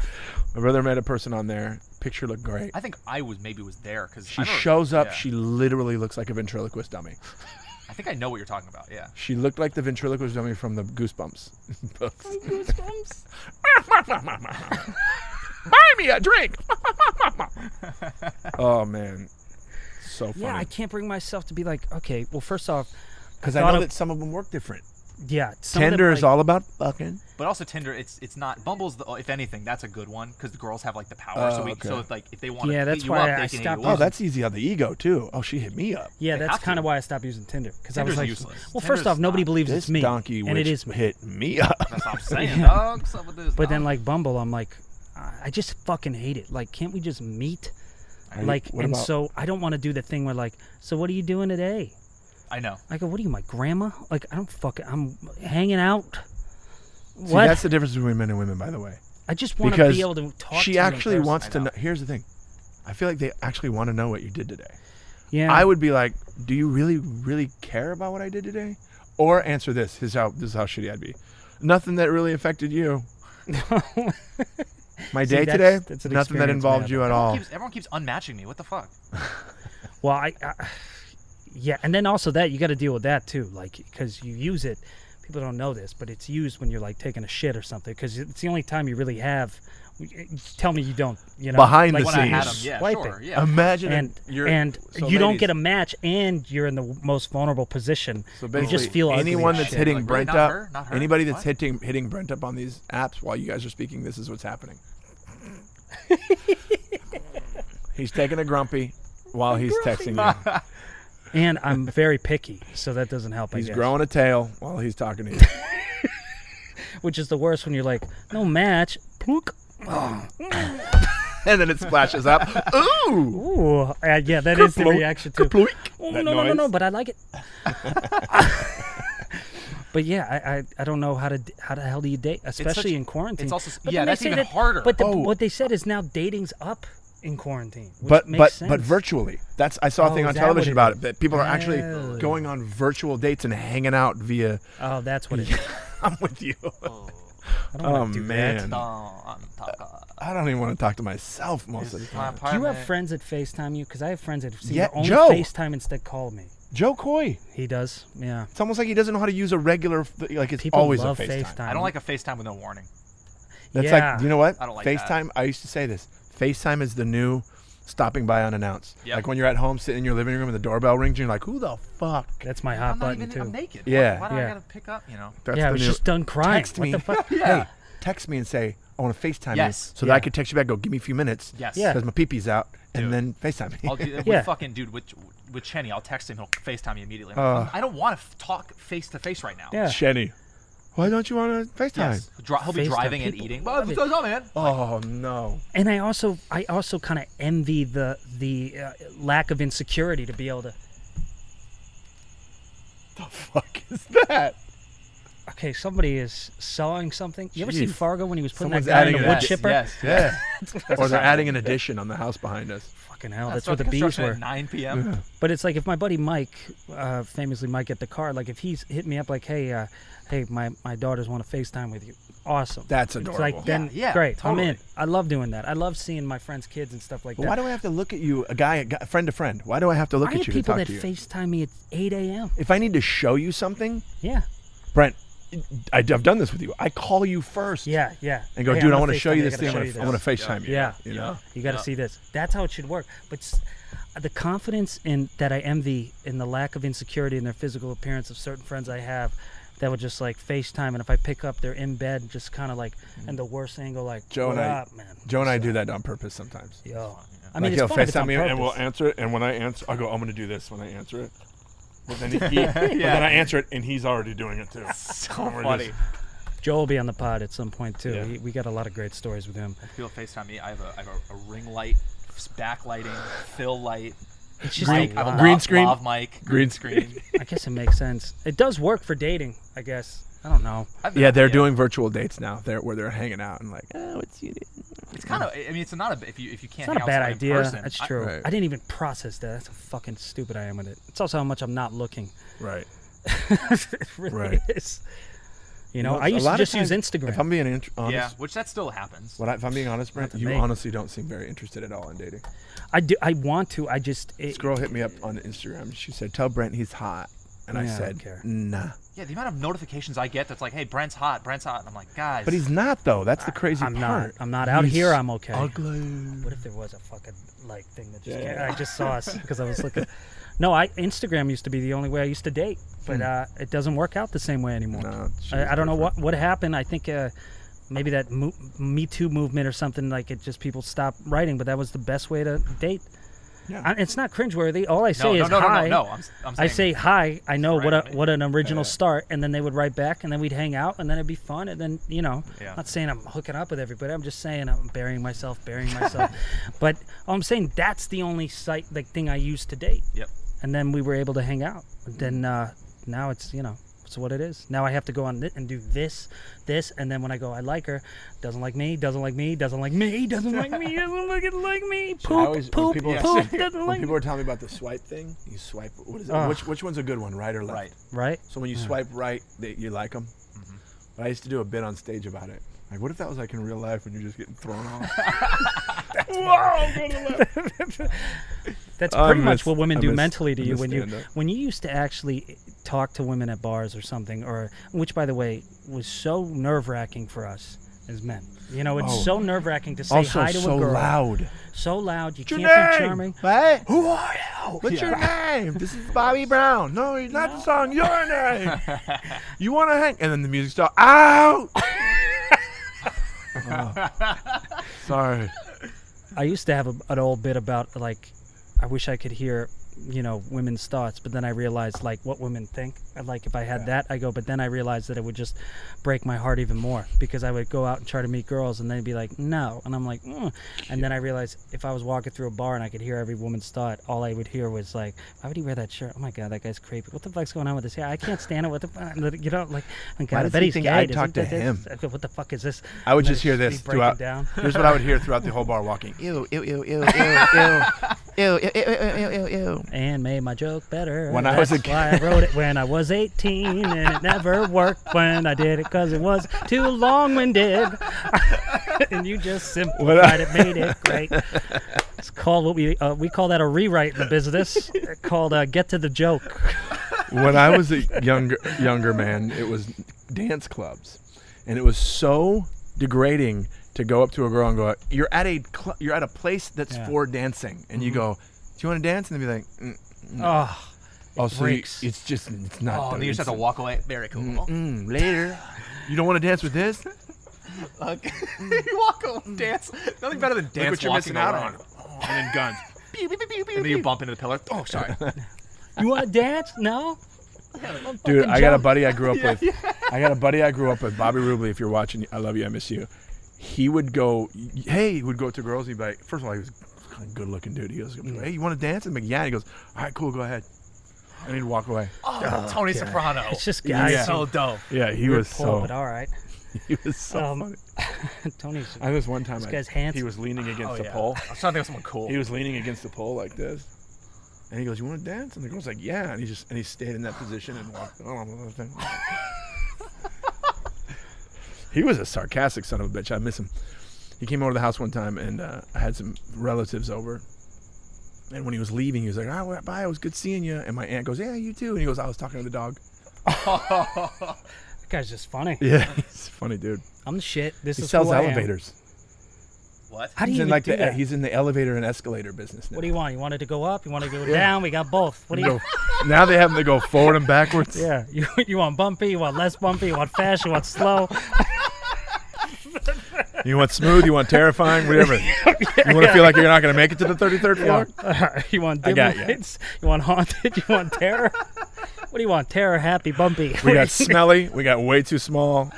met a person on there. Picture looked great. I think I was there because She shows up. She literally looks like a ventriloquist dummy. I think I know what you're talking about. Yeah. She looked like the ventriloquist dummy from the Goosebumps books. Buy me a drink. Oh man, so funny. Yeah, I can't bring myself to be like, okay, well, first off, Because I thought know of- that some of them work different. yeah, some of them, Tinder is like- all about fucking. But also Tinder, it's not. Bumble's the, if anything, that's a good one because the girls have like the power. Oh, so okay. so it's like if they want Yeah, to that's hit you why up, I they can hit stopped you Oh, up. that's easy on the ego too. Oh, she hit me up. Yeah, They that's have kind of to. why I stopped using Tinder because I was Tinder's like, useless. well, Tinder's first off, nobody not. believes This it's me, donkey and it witch is me. hit me up. That's what I'm saying, dog. What's up with this? But then dog? like Bumble, I'm like, I just fucking hate it. Like, can't we just meet? Like, what and about- so I don't want to do the thing where like, so what are you doing today? I know. I go, what are you, my grandma? Like, I'm hanging out. See, What? that's the difference between men and women, by the way. I just want to Because be able to talk to she you in actually person. wants I to know. know. Here's the thing. I feel like they actually want to know what you did today. Yeah. I would be like, do you really, really care about what I did today? Or answer this. This is how shitty I'd be. Nothing that really affected you. My See, day that's- today, that's an nothing that experience, involved man. you at all. Everyone keeps unmatching me. What the fuck? Well, yeah, and then also that you got to deal with that too, like because you use it. People don't know this, but it's used when you're like taking a shit or something, because it's the only time you really have. Tell me you don't, you know, Behind like the When I had scenes. them, yeah, swiping. sure, yeah. Imagine and you're, and so you don't ladies, get a match, and you're in the most vulnerable position. So you basically, just feel ugly anyone as that's shit. hitting Like, really? Brent Not up, her? Not her? anybody that's What? hitting Brent up on these apps while you guys are speaking, this is what's happening. He's taking a grumpy while he's texting you. And I'm very picky, so that doesn't help. He's I guess. growing a tail while he's talking to you. Which is the worst when you're like, no match. Plunk. And then it splashes up. Ooh. Ooh, yeah, that is the Kaploink, reaction too. kaploink. Oh, That no, noise. but I like it. But yeah, I don't know how the hell do you date, especially in quarantine. It's also But yeah, then they that's say even that- harder. But Oh. what they said is now dating's up in quarantine, which But makes sense. virtually. I saw a Oh, thing is on that television what it about is? it that people are actually Oh. going on virtual dates and hanging out via. Oh, that's what it is. I'm with you. I don't Oh want to do man, that. I don't even want to talk to myself most of the time. Do you have friends that FaceTime you? Because I have friends that seem Yeah, to only Joe. FaceTime instead call me. Joe Coy. He does, yeah. It's almost like he doesn't know how to use a regular. Like it's People always love a FaceTime. I don't like a FaceTime with no warning. That's Yeah. like, you know what? I don't like FaceTime. I used to say this. FaceTime is the new stopping by unannounced. Yep. Like when you're at home sitting in your living room and the doorbell rings, and you're like, who the fuck? That's my hot I'm not button even. too. I'm naked. Yeah. Why do I Yeah. gotta pick up? You know. That's Yeah, I the was new. just done crying. Text what me. the fuck? Hey, text me and say, I want to FaceTime Yes. you so Yeah. that I could text you back. Go, give me a few minutes. Yes. Yeah. Because my pee-pee's out. And Dude. then FaceTime me. I'll do, Yeah. with fucking dude with Chenny. I'll text him. He'll FaceTime me immediately. I don't want to talk face to face right now. Yeah. Shenny, why don't you want to FaceTime? Yes. He'll be FaceTime. driving and People eating. love What's it. going on, man? Oh, no. And I also kind of envy the lack of insecurity to be able to. The fuck is that? Okay, somebody is sawing something. You ever see Jeez. Fargo when he was putting Someone's that guy in adding the an wood addi- chipper? Yes. Yeah. or they're exactly adding an what it is. addition on the house behind us. Fucking hell, that's Start where the bees construction were. at 9 p.m. But it's like if my buddy Mike, famously Mike at the car, like if he's hit me up like, hey, my daughters want to FaceTime with you. Awesome. That's It's adorable. like then Yeah, great. totally. I'm in. I love doing that. I love seeing my friends' kids and stuff like But that. why do I have to look at you, a friend to friend? Why do I have to look I at have you to people talk that to you? FaceTime me at 8 a.m. If I need to show you something, Yeah. Brent, I've done this with you. I call you first. Yeah. And go, Hey, dude, I'm I gonna want to show FaceTime you I this gotta thing. show I you want to this. FaceTime you. Yeah. You know? You got to Yeah. see this. That's how it should work. But the confidence in that I envy in the lack of insecurity in their physical appearance of certain friends I have that would just like FaceTime, and if I pick up, they're in bed, just kind of like in the worst angle, like Joe what and I- up, man? Joe and I What's do up? that on purpose sometimes. Yo, I Like mean, he'll it's fun if it's FaceTime on me and we'll purpose. answer it. And when I answer, I'll go, I'm going to do this when I answer it. But then, but then I answer it, and he's already doing it too. So And we're funny. just- Joe will be on the pod at some point too. Yeah. We got a lot of great stories with him. People FaceTime me. I have a ring light, backlighting, fill light. It's just Mic. a I have a lot. Green lav- screen? lav mic. Green screen. I guess it makes sense. It does work for dating, I guess. I don't know. Yeah, they're doing virtual dates now. Where they're hanging out and like, oh, what's you doing? It's kind of. I mean, it's not a. If you can't. It's hang not a out bad with somebody idea. In person, That's I- true. Right. I didn't even process that. That's how fucking stupid I am with it. It's also how much I'm not looking. Right. It really Right. is. You know, Well, I a used lot to of just use times, Instagram. If I'm being honest, yeah, which that still happens. if I'm being honest, Brent, to you me. honestly don't seem very interested at all in dating. I do. I want to. I just. This girl hit me up on Instagram. She said, "Tell Brent he's hot," and I Yeah, I don't said, care. "Nah." Yeah, the amount of notifications I get that's like, "Hey, Brent's hot. Brent's hot," and I'm like, guys. But he's not though. That's the crazy I'm not. part. I'm not out He's here. I'm okay. Ugly. What if there was a fucking like thing that just Yeah. I just saw us because I was looking. No, Instagram used to be the only way I used to date, but it doesn't work out the same way anymore. No, she's I don't know different. what happened. I think maybe that Me Too movement or something, like it just people stopped writing, but that was the best way to date. Yeah. It's not cringeworthy. All I no, say no, is no, no, hi. no, no. I'm I saying, say hi. I know Right. what an original Yeah. start, and then they would write back, and then we'd hang out, and then it'd be fun, and then Yeah. not saying I'm hooking up with everybody. I'm just saying I'm burying myself. But I'm saying that's the only thing I used to date. Yep. And then we were able to hang out. Then now it's it's what it is. Now I have to go on and do this, and then when I go, I like her, doesn't like me, doesn't like me, doesn't like me, doesn't like me, doesn't like me, I poop, always- when poop, people- poop, doesn't When like people me. are telling me about the swipe thing, you swipe. What is it? Ugh. Which one's a good one, right or left? right. Right? So when you swipe right, you like them. Mm-hmm. But I used to do a bit on stage about it. Like, what if that was like in real life when you're just getting thrown off? That's I pretty much miss- what women I do miss- mentally to I you miss when stand-up. you used to actually talk to women at bars or something, or which by the way was so nerve-wracking for us as men. You know, it's Oh. so nerve-wracking to say Also, hi to so a girl. loud. So loud, you What's your can't be name? charming. What? Who are you? What's your name? This is Bobby Brown. No, it's not the song. Your name. You want to hang? And then the music starts. Out. Oh. Sorry. I used to have an old bit about like, I wish I could hear women's thoughts, but then I realized like what women think. And, like if I had that, I go, but then I realized that it would just break my heart even more because I would go out and try to meet girls and they'd be like, no. And I'm like, and then I realized if I was walking through a bar and I could hear every woman's thought, all I would hear was like, why would he wear that shirt? Oh my God, that guy's creepy. What the fuck's going on with his hair? I can't stand it. What the fuck? Like, oh God, I does bet he he's think gay. I'd Does talk he- to does- him? What the fuck is this? I would And just hear be this breaking throughout. down. Here's what I would hear throughout the whole bar walking. Ew, ew, ew, ew, ew, ew, ew, ew, ew, ew, ew. And made my joke better. When I was a That's why I wrote it when I was 18, and it never worked when I did it because it was too long-winded. And you just simplified it, made it great. It's called what we call that a rewrite in the business, called get to the joke. When I was a younger man, it was dance clubs, and it was so degrading to go up to a girl and go, "You're at a place that's for dancing," and you go, "Do you want to dance?" And they'd be like, no. Oh, so breaks. it's not. Oh, you just have to walk away. Very cool. Later. You don't want to dance with this? Okay. You walk away, dance. Nothing better than Look dance what you're walking missing out around. on. And then guns. And then you bump into the pillar. Oh, sorry. You want to dance? No? Dude, I got a jump. buddy I grew up with. I got a buddy I grew up with, Bobby Rubley. If you're watching, I love you. I miss you. He would go, he would go to girls. He'd be like, first of all, he was a good-looking dude. He goes, "Hey, you want to dance?" I'm like, "Yeah." And he goes, "All right, cool, go ahead." And he'd walk away. Oh, Tony Soprano. It's just guys. He's so dope. Yeah, he Weird was pull, so. but all right. He was so funny. Tony's. I was one time. This guy's handsome. He was leaning against the yeah. pole. I was trying to think of someone cool. He was leaning against the pole like this, and he goes, "You want to dance?" And the girl's like, "Yeah." And he stayed in that position and walked. He was a sarcastic son of a bitch. I miss him. He came over to the house one time, and I had some relatives over. And when he was leaving, he was like, "Oh, bye. It was good seeing you." And my aunt goes, "Yeah, you too." And he goes, "I was talking to the dog." That guy's just funny. Yeah, he's a funny dude. I'm the shit. This He is sells who I am. elevators. What? How do He's you in even like do that? he's in the elevator and escalator business now. What do you want? You want it to go up? You want it to go down? We got both. What do you? Now they have them to go forward and backwards. Yeah. You want bumpy? You want less bumpy? You want fast? You want slow? You want smooth? You want terrifying? Whatever. You want to feel like you're not going to make it to the 33rd floor? You want I dim got ya. lights? You want haunted? You want terror? What do you want? Terror, happy, bumpy. We got smelly. We got way too small.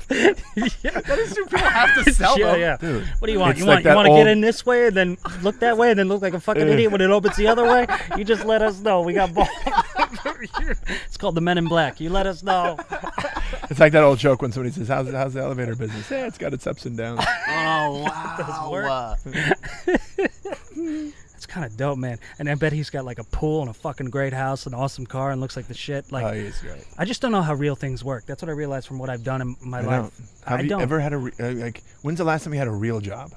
That is true. People have to sell Yeah, them. yeah. Dude, What do you want? it's You like want that to old- get in this way and then look that way and then look like a fucking idiot when it opens the other way? You just let us know. We got both. It's called the Men in Black. You let us know. It's like that old joke when somebody says, how's the elevator business? Yeah, it's got its ups and downs. Oh, wow. It's kind of dope, man. And I bet he's got like a pool and a fucking great house, an awesome car, and looks like the shit. Like, Oh, he's great. I just don't know how real things work. That's what I realized from what I've done in my I life. don't. Have I you don't. ever had like, when's the last time you had a real job?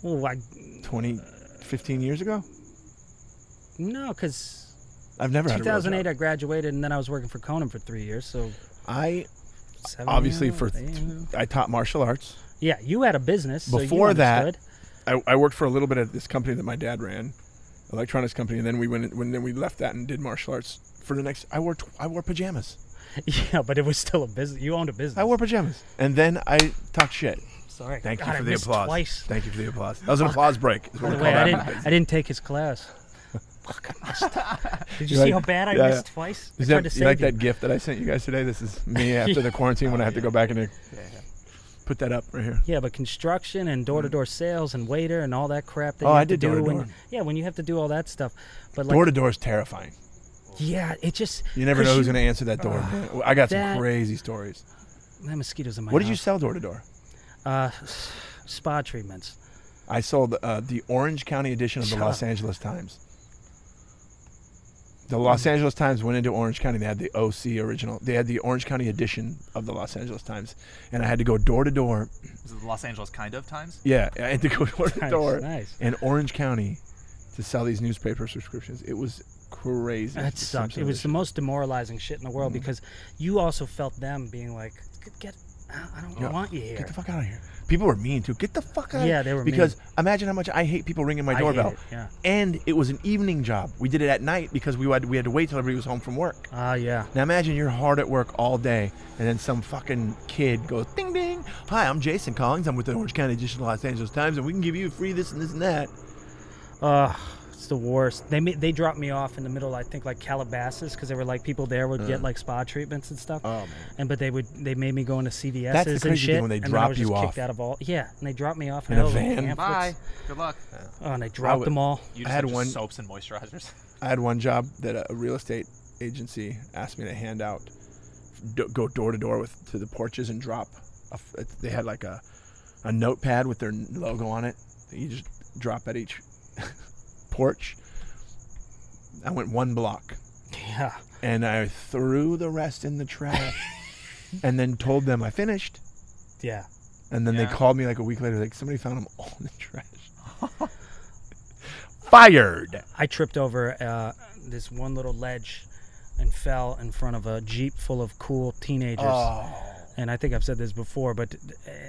Oh, 15 years ago? no, because I've never had a real 2008 job. I graduated, and then I was working for Conan for 3 years. So I 7 obviously years, I taught martial arts. yeah, you had a business. So Before you that, understood. I worked for a little bit at this company that my dad ran, electronics company, and then we we left that and did martial arts for the next. I wore pajamas. Yeah, but it was still a business. You owned a business. I wore pajamas, and then I talked shit. Sorry. Thank God, you I for the missed applause. Twice. Thank you for the applause. That was an applause break. Is By what the we way, call I that. didn't take his class. Fuck, I missed. Did you You see like- how bad I yeah, missed yeah. twice? Is I tried that, to you like save that gift that I sent you guys today? This is me after the quarantine when I have to go back and put that up right here. Yeah, but construction and door-to-door sales and waiter and all that crap that Oh, you I have to did do. door-to-door. When, yeah, when you have to do all that stuff. But like, Door to door is terrifying. yeah, it just. You never 'cause know who's going to answer that door. man. I got some that- crazy stories. That mosquitoes in my What did you house. sell door to door? Spa treatments. I sold the Orange County edition of the Shut Los up. Angeles Times. The Los Angeles Times went into Orange County. They had the OC original. They had the Orange County edition of the Los Angeles Times, and I had to go door to door. Is it the Los Angeles kind of Times? Yeah, I had to go door to Nice, door nice. in Orange County to sell these newspaper subscriptions. It was crazy. That sucked. It was the most demoralizing shit in the world because you also felt them being like, I don't want you here. Get the fuck out of here. People were mean too. Get the fuck out. Yeah, they were because imagine how much I hate people ringing my I hate doorbell. it, yeah. And it was an evening job. We did it at night because we had to wait till everybody was home from work. Yeah. Now imagine you're hard at work all day, and then some fucking kid goes ding ding. Hi, I'm Jason Collings. I'm with the Orange County edition of the Los Angeles Times, and we can give you free this and this and that. It's the worst. They dropped me off in the middle, I think, like Calabasas, because there were like people there would get like spa treatments and stuff. Oh man. They made me go into CVS's That's the crazy and thing shit. when they and then drop I was just you kicked off. out of all. Yeah, and they dropped me off In a all the van? pamphlets. Bye. Good luck. Oh, and they dropped them all. You I just had had one- soaps and moisturizers. I had one job that a real estate agency asked me to hand out, go door to door to the porches and drop. They had like a notepad with their logo on it that you just drop at each porch. I went 1 block Yeah. and I threw the rest in the trash and then told them I finished. Yeah. And then they Yeah. called me like a week later, like somebody found them all in the trash. Fired. I tripped over this one little ledge and fell in front of a Jeep full of cool teenagers. Oh. And I think I've said this before, but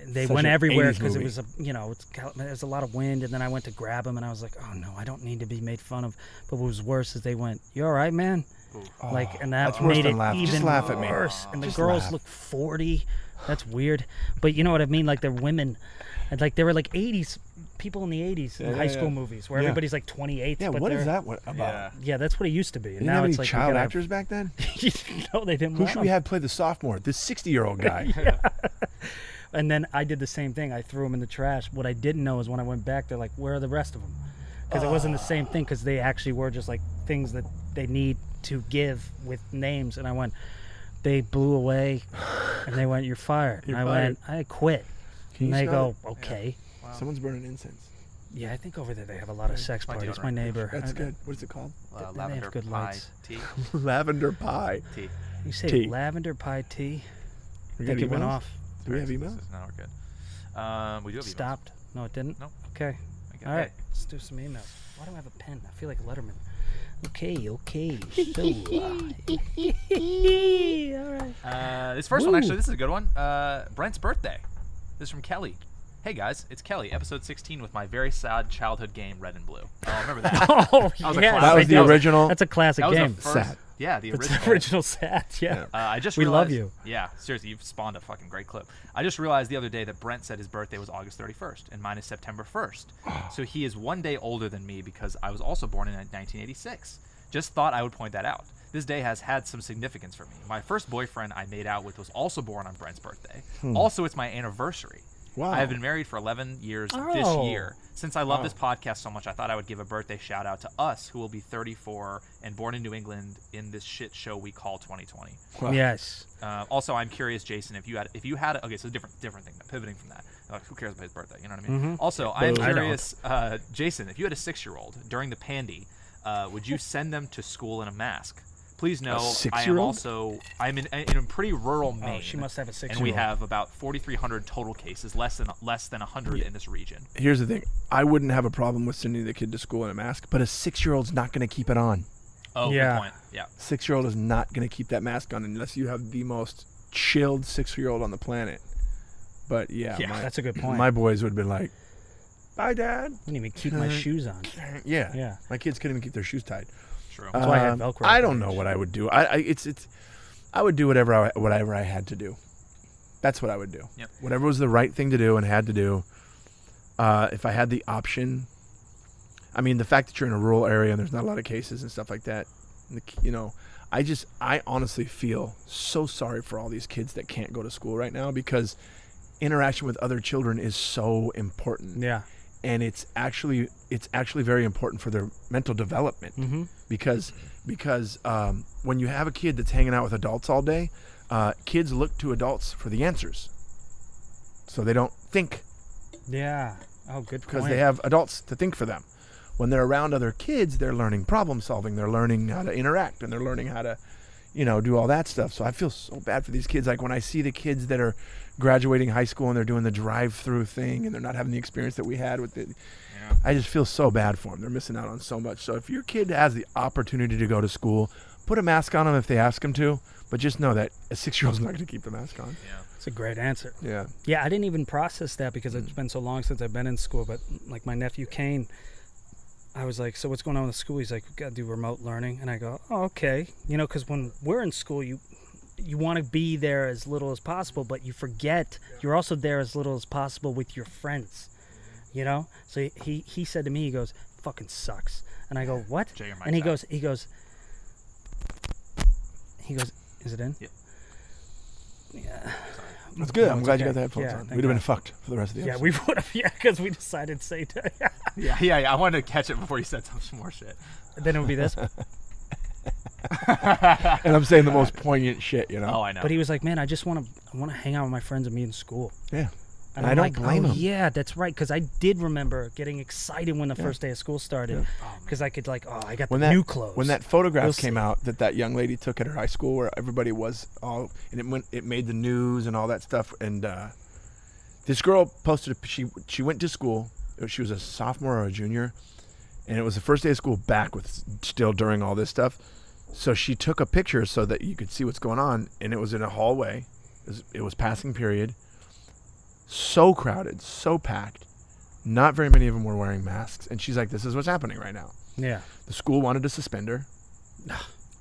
they Such went an there 80s because it movie. was there's a lot of wind, and then I went to grab them, and I was like, oh no, I don't need to be made fun of. But what was worse is they went, "You all right, man?" Like, and that That's worse made than it laughing. even Just laugh at me. worse. And the Just girls laugh. look 40. That's weird. But you know what I mean? Like they're women, and like they were like 80s people in the 80s in Yeah, high yeah, school yeah. movies where Yeah. everybody's like 28. Yeah, but what is they're- that about? Yeah. Yeah, that's what it used to be. And Didn't now have any it's like we child gotta have- actors back then? No, they didn't. Who want should them. we have play the sophomore? This 60-year-old guy. And then I did the same thing. I threw them in the trash. What I didn't know is when I went back, they're like, "Where are the rest of them?" Because it wasn't the same thing. Because they actually were just like things that they need to give with names. And I went, they blew away, and they went, "You're fired." You're and I fired. went, "I quit." Can And you they smell go, "Okay." Someone's burning incense. Yeah, I think over there they have a lot of sex My parties. deodorant. My neighbor. That's good. What is it called? They have Lavender good pie lights. tea. Lavender pie. Tea. You say Tea. lavender pie tea? We I got think it went emails? off. Do we have This emails? is- No, we're good. We do have emails. Stopped. No, it didn't. Nope. Okay. Okay. All right. Let's do some emails. Why do I have a pen? I feel like Letterman. Okay. So. All right. This first one, Woo. actually, this is a good one. Brent's birthday. This is from Kelly. Hey guys, it's Kelly, episode 16 with my very sad childhood game, Red and Blue. Oh, remember that? Oh, was a yes, classic. That was I the know. original. That's a classic That was game. the first. Sad. Yeah, the It's original. the original sad. Yeah. I just We love realized, you. Yeah, seriously, you've spawned a fucking great clip. I just realized the other day that Brent said his birthday was August 31st, and mine is September 1st. So he is 1 day older than me because I was also born in 1986. Just thought I would point that out. This day has had some significance for me. My first boyfriend I made out with was also born on Brent's birthday. Also, it's my anniversary. Wow. I have been married for 11 years Oh. this year. Since I love this podcast so much, I thought I would give a birthday shout out to us, who will be 34 and born in New England in this shit show we call 2020. Yes. Also, I'm curious, Jason, if you had okay, so different thing, pivoting from that. Like, who cares about his birthday? You know what I mean? Also, I am I don't. curious, Jason, if you had a 6-year-old during the pandy, would you send them to school in a mask? Please know, I am 6-year-old? also in a pretty rural Maine. Oh, she must have a 6-year-old. And we have about 4,300 total cases, less than 100 in this region. Here's the thing. I wouldn't have a problem with sending the kid to school in a mask, but a 6-year-old's not going to keep it on. Oh, Yeah. good point. Yeah. 6-year-old is not going to keep that mask on unless you have the most chilled 6-year-old on the planet. But yeah, Yeah, That's a good point. my boys would have been like, "Bye, Dad." I didn't even keep my shoes on. Yeah. Yeah. My kids couldn't even keep their shoes tied. True. That's why I had Velcro I at don't that know age. what I would do. I would do whatever I had to do. That's what I would do. Yep. Whatever was the right thing to do and had to do. If I had the option, I mean, the fact that you're in a rural area and there's not a lot of cases and stuff like that, I honestly feel so sorry for all these kids that can't go to school right now because interaction with other children is so important. Yeah. And it's actually very important for their mental development because when you have a kid that's hanging out with adults all day, kids look to adults for the answers, so they don't think Yeah. Oh, good point. because they have adults to think for them. When they're around other kids, they're learning problem solving, they're learning how to interact, and they're learning how to, do all that stuff. So I feel so bad for these kids. Like when I see the kids that are graduating high school and they're doing the drive-through thing and they're not having the experience that we had with it. Yeah. I just feel so bad for them. They're missing out on so much. So if your kid has the opportunity to go to school, put a mask on them if they ask them to, but just know that a 6-year-old's not going to keep the mask on. Yeah. It's a great answer. Yeah. Yeah, I didn't even process that because it's been so long since I've been in school. But like my nephew Kane, I was like, "So what's going on with school?" He's like, "We got to do remote learning," and I go, "Oh, okay." Because when we're in school, you want to be there as little as possible, but you forget you're also there as little as possible with your friends. So he said to me, he goes, fucking sucks. And I go, what? Jay, your And he mic's goes, is it in? Yep. Yeah. That's good. No, I'm it's glad you okay. got the headphones Yeah, on. thank We'd have been God. fucked for the rest of the Yeah, episode. we would have, because we decided to say that. Yeah. I wanted to catch it before you said some more shit. Then it would be this. And I'm saying the most poignant shit, you know? Oh, I know. But he was like, man, I want to hang out with my friends and meet in school. Yeah. And I I'm don't like, blame oh, him. yeah, that's right. Because I did remember getting excited when the first day of school started. Because I could like, I got When the that new clothes. when that photograph We'll came see. out that young lady took at her high school where everybody was all and it made the news and all that stuff, and this girl posted she went to school. She was a sophomore or a junior, and it was the first day of school back with still during all this stuff. So she took a picture so that you could see what's going on, and it was in a hallway. It was passing period. So crowded, so packed. Not very many of them were wearing masks, and she's like, "This is what's happening right now." Yeah. The school wanted to suspend her.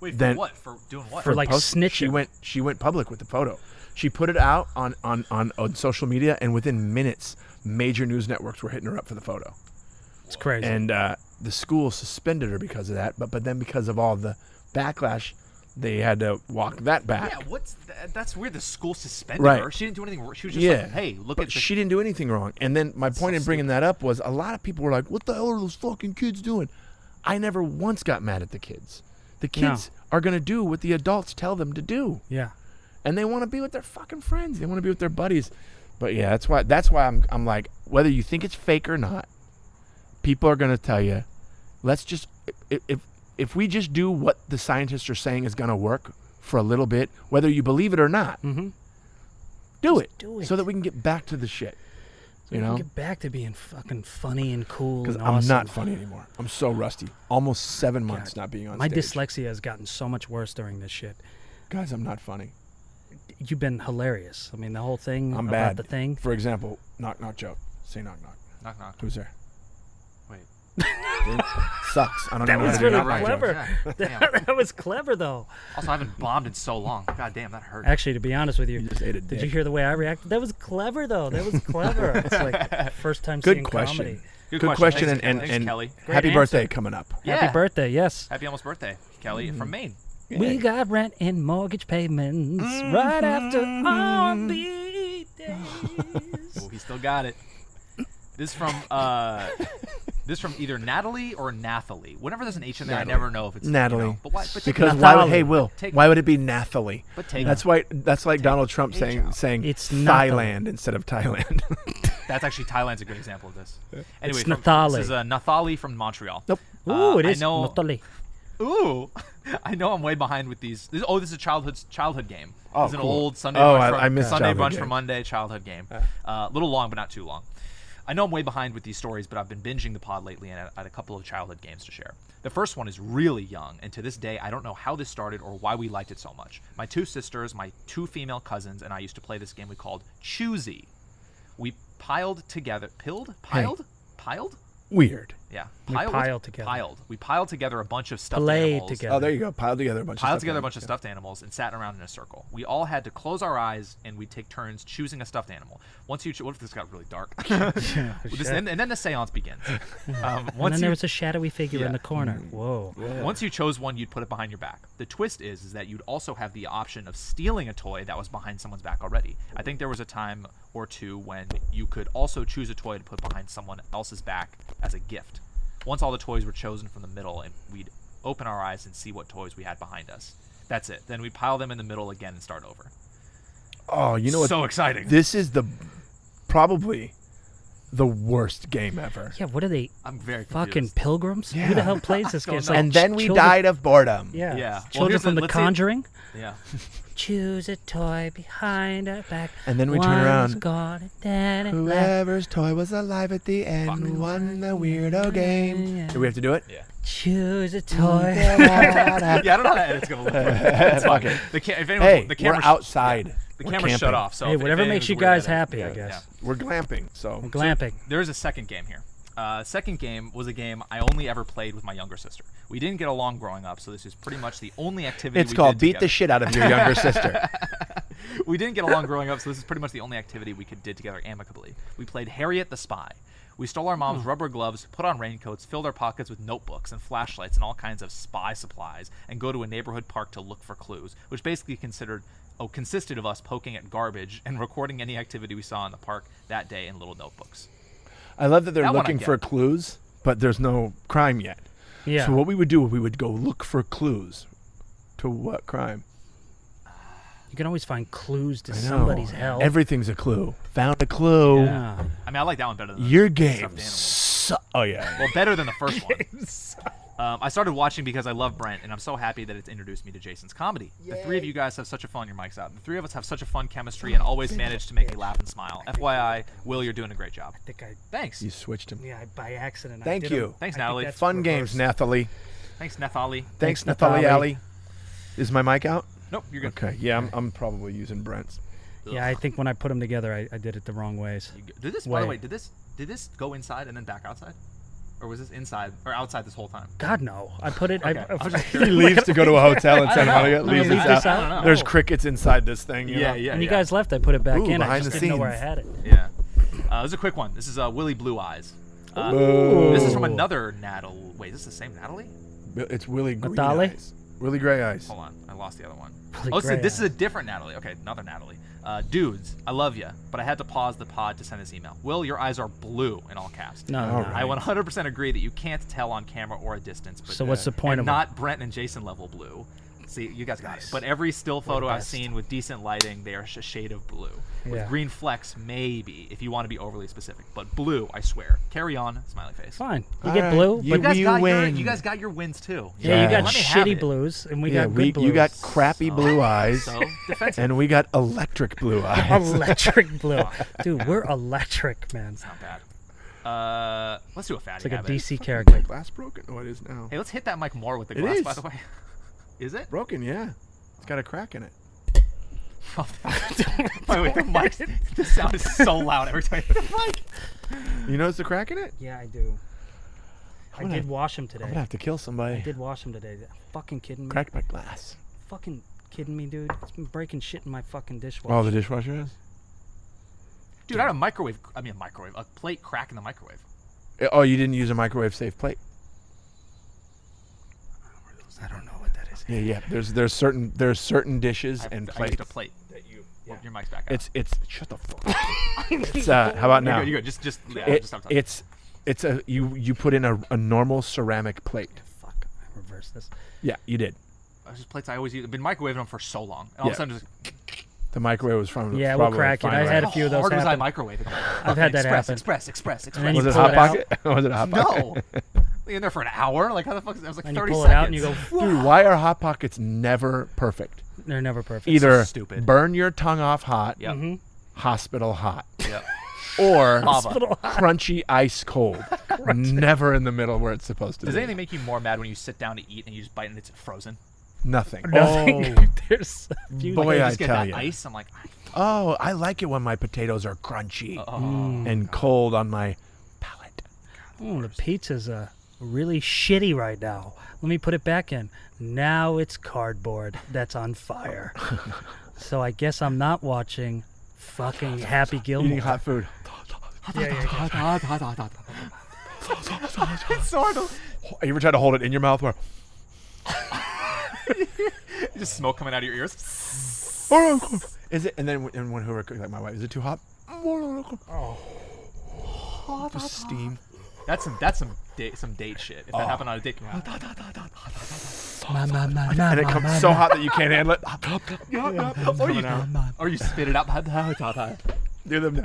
Wait, for then- what? For doing what? For like snitching. She went public with the photo. She put it out on social media, and within minutes, major news networks were hitting her up for the photo. It's crazy. And the school suspended her because of that. But then because of all the backlash, they had to walk that back. Yeah, that's weird. The school suspended Right. her. She didn't do anything wrong. She was just Yeah. like, hey, look But at the... she didn't do anything wrong. And then my point in bringing that up was a lot of people were like, "What the hell are those fucking kids doing?" I never once got mad at the kids. The kids are gonna do what the adults tell them to do. yeah. And they want to be with their fucking friends. They want to be with their buddies. But yeah, that's why I'm like, whether you think it's fake or not, people are gonna tell you, let's just if we just do what the scientists are saying is gonna work for a little bit, whether you believe it or not, do it, do it. so that we can get back to the shit. We You can know, get back to being fucking funny and cool. because And I'm awesome. not funny anymore. I'm so rusty. Almost 7 months not being on My stage. dyslexia has gotten so much worse during this shit. Guys, I'm not funny. You've been hilarious. I mean, the whole thing I'm about bad. the thing. For example, knock knock joke. Say knock knock. Knock, knock. Who's there? Wait. Sucks. I don't That know. was how to do really knock knock jokes. clever. Yeah, damn. That was clever, though. Also, I haven't bombed in so long. God damn, that hurt. Actually, to be honest with you, You just ate a did you dick. hear the way I reacted? That was clever, though. That was clever. It's like first time Good seeing question. comedy. Good question, Thanks, and Thanks, Kelly. Great happy answer. birthday coming up. Yeah. Happy birthday, yes. Happy almost birthday, Kelly from Maine. We got rent and mortgage payments right after R&B days. Oh, he still got it. This from either Natalie or Nathalie. Whenever there's an H in there, Natalie. I never know if it's Natalie. You know, but why? But take Because it. why? Nathalie. Hey, Will. Take- Why would it be Nathalie? But take That's why. That's like Donald Trump H saying out. It's Thailand instead of Thailand. That's actually Thailand's a good example of this. Anyway, It's from, Nathalie. this is Nathalie from Montreal. Nope. Ooh, it I is. know- Nathalie. Ooh, I know I'm way behind with these. This is a childhood game. Oh, It's an cool. old Sunday Oh, brunch, I missed Sunday childhood brunch for game. Monday childhood game. A little long, but not too long. I know I'm way behind with these stories, but I've been binging the pod lately and I had a couple of childhood games to share. The first one is really young, and to this day, I don't know how this started or why we liked it so much. My two sisters, my two female cousins, and I used to play this game we called Choosy. We piled together, piled? Weird. Yeah. We piled together. We piled together a bunch of stuffed Played animals. together. Oh, there you go. Piled together a bunch. Piled of together a stuff bunch of stuffed animals and sat around in a circle. We all had to close our eyes and we'd take turns choosing a stuffed animal. Once you, what if this got really dark? And then the seance begins. And Once then there you, was a shadowy figure in Yeah. the corner. Whoa. once you chose one, you'd put it behind your back. The twist is that you'd also have the option of stealing a toy that was behind someone's back already. I think there was a time or two when you could also choose a toy to put behind someone else's back as a gift. Once all the toys were chosen from the middle, and we'd open our eyes and see what toys we had behind us. That's it. Then we'd pile them in the middle again and start over. Oh, you know what? So exciting. This is probably the worst game ever. Yeah, what are they? I'm very Fucking confused. pilgrims? Who the hell plays this game? Don't It's know. like And then we children- died of boredom. Yeah. Yeah. Well, Children here's from the- The let's see- Conjuring. Yeah. Choose a toy behind our back. And then we turn One's around. gone and then it left. Whoever's toy was alive at the end won the weirdo game. Do we have to do it? Yeah. Choose a toy. Yeah, I don't know how that edit's gonna look. It's fine. Okay. If anyone, Hey, the we're camera's outside. The We're camera's shut camping. off. So Hey, if whatever anything's makes you weird, guys edit. happy, I Yeah. guess. We're glamping. So Glamping. There is a second game here. Second game was a game I only ever played with my younger sister. We didn't get along growing up, so this is pretty much the only activity it's we called did beat together. the shit out of your younger sister. We didn't get along growing up, so this is pretty much the only activity we did together amicably. We played Harriet the Spy. We stole our mom's rubber gloves, put on raincoats, filled our pockets with notebooks and flashlights and all kinds of spy supplies, and go to a neighborhood park to look for clues, which basically consisted of us poking at garbage and recording any activity we saw in the park that day in little notebooks. I love that they're That one I looking get. for clues, but there's no crime yet. Yeah. So what we would do, we would go look for clues. To what crime? You can always find clues to I know. somebody's hell. Everything's a clue. Found a clue. Yeah. I mean, I like that one better than Your the game. stuffed animal. Oh yeah. Well, better than the first one. I started watching because I love Brent, and I'm so happy that it's introduced me to Jason's comedy. The three of you guys have such a fun. Your mics out. The three of us have such a fun chemistry and always manage to make me laugh and smile. FYI, Will, you're doing a great job. I think Thanks. You switched him. by accident. Thank I did you. them. Thanks, I think Natalie. that's Fun games, reversed. Nathalie. Thanks, Nephali. Thanks, Nathalie. Nathalie Ali. Is my mic out? Nope, you're good. Okay. Yeah, I'm probably using Brent's. Yeah, I think when I put them together, I did it the wrong ways. Did this? By the way, Way. did this go inside and then back outside, or was this inside or outside this whole time? God no, I put it. Okay. I was just He curious. leaves to go to a hotel in I San don't know. Monica. I'm Leaves gonna it leave this out. out? I don't know. There's crickets inside this thing. You know? When you guys left, I put it back Ooh, in. I behind just the didn't know where I scenes. had it. Yeah. This is a quick one. This is Willie Blue Eyes. This is from another Natalie. Wait, is this the same Natalie? It's Willie Green Nathalie? Eyes. Willie Gray Eyes. Hold on, I lost the other one. Willie Oh, this Gray is a Eyes. different Natalie. Okay, another Natalie. Dudes, I love you, but I had to pause the pod to send this email. Will, your eyes are blue in all caps. No, All no. right. I 100% agree that you can't tell on camera or a distance. But So what's the point of and it? not Brent and Jason level blue. See, you guys got it. But every still photo I've best. seen with decent lighting, they are a shade of blue. With Yeah. green flecks, maybe, if you want to be overly specific. But blue, I swear. Carry on, smiley face. Fine. You All get right, blue, you but You guys, You got win. you guys got your wins too. yeah, you got Let me have shitty it. blues, and we Yeah, got good blues. you got crappy blue eyes, So defensive. and we got electric blue eyes. electric blue. Dude, we're electric, man. Not bad. Let's do a fatty It's like a habit. DC character. Glass broken? Oh, it is now. Hey, let's hit that mic more with the It glass, is. by the way. Is it? Broken, yeah. It's got a crack in it. Wait, the mic. The sound is so loud every time you hit the mic. You notice the crack in it? Yeah, I do. I gonna did have- wash them I'm today. gonna have to kill I somebody. did wash them today. Fucking kidding me? Cracked my glass. Fucking kidding me, dude? It's been breaking shit in my fucking dishwasher. Oh, the dishwasher is? Dude, I had a plate crack in the microwave. Oh, you didn't use a microwave safe plate. I don't know what that is. Yeah. There's certain dishes and I plates. used a plate that you. Well, your mic's back out. It's shut the fuck. It's how about now? You're good. Just stop talking. It's a you put in a normal ceramic plate. Fuck. I reversed this. Yeah, you did. Just plates I always use. I've been microwaving them for so long, and all of a sudden, just The microwave was from. Yeah, we'll probably crack it. fine I right. had a how few of those hard was I happen. microwaving? I've had that happen. Express. And then you Was it pull hot it out. pocket? Was it hot pocket? No. In there for an hour? Like how the fuck? That was like And you 30 pull seconds. it out and you go, Dude, why are hot pockets never perfect? they're never perfect. Either stupid. burn your tongue off hot, Yep. hospital hot, Yep. or Lava. crunchy ice cold. Never in the middle where it's supposed to Does be. anything make you more mad when you sit down to eat and you just bite and it's frozen? Nothing. Nothing. Oh, There's a few. Boy, You I just get tell that you. ice. I'm like, Oh, I like it when my potatoes are crunchy oh. and cold on my palate. The pizza's really shitty right now. Let me put it back in. Now it's cardboard that's on fire. So I guess I'm not watching fucking Happy Gilmore. Eating hot food. It's so hard to. You ever try to hold it in your mouth? Where? Just smoke coming out of your ears. Is it? And then when whoever cooked, like my wife, is it too hot? Oh, steam. That's some date shit. If that happened on a date, And it comes so hot that you can't handle it. or you spit it out. Do them.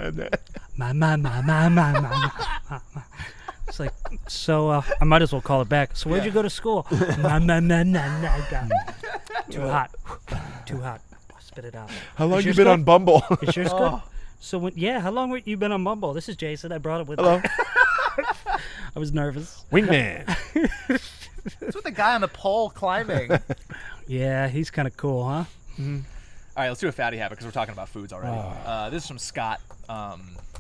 It's like, so I might as well call it back. So where'd you go to school? Too hot. Too hot. Spit it out. How long Is you yours been good? on Bumble? Is yours good? So how long were you been on Bumble? This is Jason. I brought it with Hello, me. I was nervous. wingman. It's with the guy on the pole climbing. All Yeah, he's kind of cool, huh? right, let's do a fatty habit because we're talking about foods already. This is from Scott.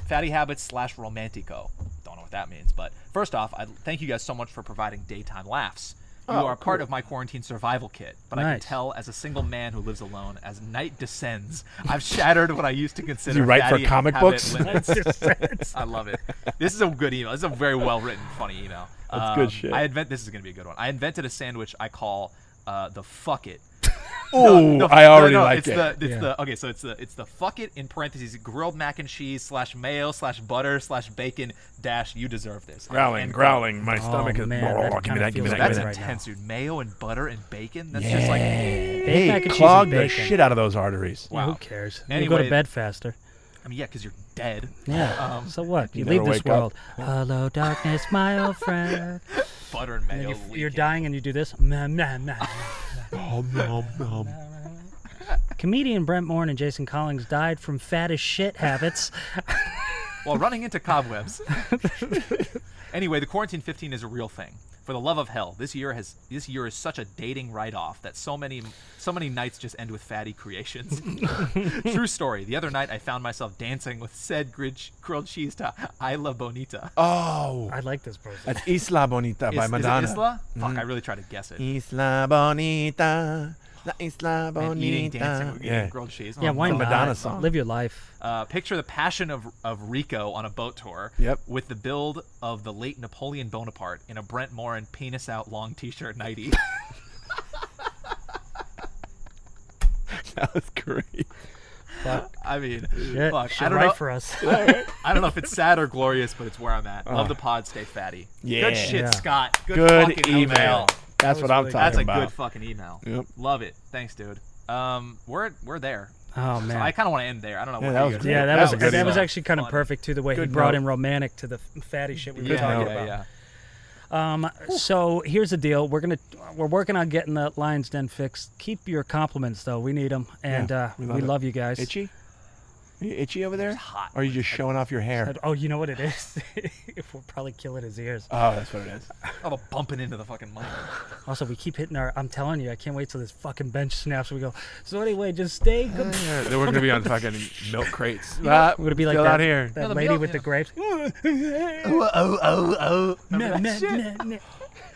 Fatty habits / romantico. Don't know what that means, but first off, I thank you guys so much for providing daytime laughs. You Oh, are part cool. of my quarantine survival kit, but I can Nice. tell as a single man who lives alone, as night descends, I've shattered what I used to consider you write for fatty comic habit books? limits. I love it. This is a good email. This is a very well written, funny email. That's good shit. This is gonna be a good one. I invented a sandwich I call the fuck it. Ooh, I already like it's it. It's the fuck it in parentheses grilled mac and cheese / mayo / butter / bacon - you deserve this. Growling, And my stomach is. man, that give me kinda that, give me feels that, That's give me right that. intense, dude. Mayo and butter and bacon. That's just like. Baked mac Hey, and cheese clog and the bacon. shit out of those arteries. Yeah, who Wow. cares? You go Anyway- to bed faster. I mean, yeah, because you're dead. Yeah. So what? You never leave this wake up. world. Hello, darkness, my old friend. Butter and And mayo. you're leaking. dying and you do this. Nah, nah, nah. Comedian Brent Morin and Jason Collings died from fat as shit habits. While running into cobwebs. Anyway, the quarantine 15 is a real thing. For the love of hell, this year is such a dating write-off that so many nights just end with fatty creations. True story. The other night, I found myself dancing with said grilled cheese to Isla Bonita. Oh, I like this person. that's Isla Bonita by Is it Madonna. Isla? Fuck, I really tried to guess it. Isla Bonita, la Isla Bonita. And eating, dancing, eating grilled cheese. Yeah, why It's a not? Madonna song. Live your life. Picture the passion of Rico on a boat tour. Yep. With the build of the late Napoleon Bonaparte in a Brent Morin penis out long t-shirt nightie. That was great. Fuck. I mean, Shit. fuck. Shit I don't right know. for us. I don't know if it's sad or glorious, but it's where I'm at. Love the pod, stay fatty. Yeah. Good shit, Yeah. Scott. Good fucking email. That's That what was I'm really talking That's a about. good fucking email. Yep. Love it. Thanks, dude. We're there. Oh So man. I kind of want to end there. I don't know. Yeah, what that you was guys great. Yeah, That that was was a good that was email. actually kind of Fun. perfect too. The way he Good brought note. in romantic to the fatty shit we were Yeah, talking yeah, about. yeah. So here's the deal. We're working on getting the Lions Den fixed. Keep your compliments though. We need them, and Yeah, we we love love, it. you guys. Itchy? Are you itchy over there? hot. Or are you just showing off your hair? Oh, you know what it is? We're probably killing his ears. Oh, that's what it is. I'm bumping into the fucking mic. Also, we keep hitting our. I'm telling you, I can't wait till this fucking bench snaps. We go. So anyway, just stay good. Yeah, then we're gonna be on fucking milk crates. We're gonna be like Still that, out here. that the lady milk, with the yeah. grapes. Oh. Nah, nah, nah, nah.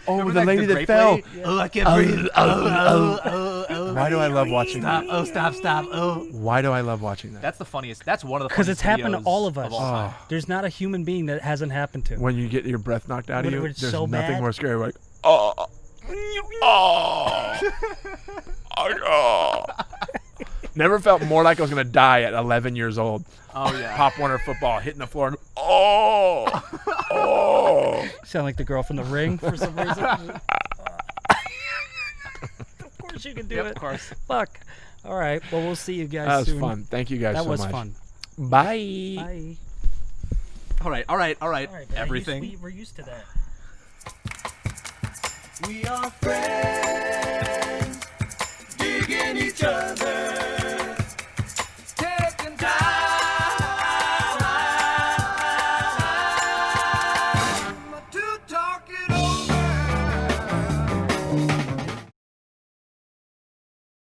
Oh, Remember the that- lady the that grape fell. lady? Oh, I can't breathe. Why do I love watching that? Oh, stop. Oh. Why do I love watching that? That's the funniest. That's one of the Because funniest it's happened to videos all of us. time. There's not a human being that hasn't happened to. When you get your breath knocked out of When you, it's there's so nothing bad. more scary. Like, oh. Never felt more like I was gonna die at 11 years old. Oh yeah. Pop Warner football, hitting the floor. And, oh. Sound like the girl from The Ring for some reason. Of course you can do Yep, it. of course. Fuck. All right. Well, we'll see you guys That was soon. fun. Thank you guys That so was much. fun. Bye. Bye. All right. All right, Everything. We're used to that. We are friends, digging each other.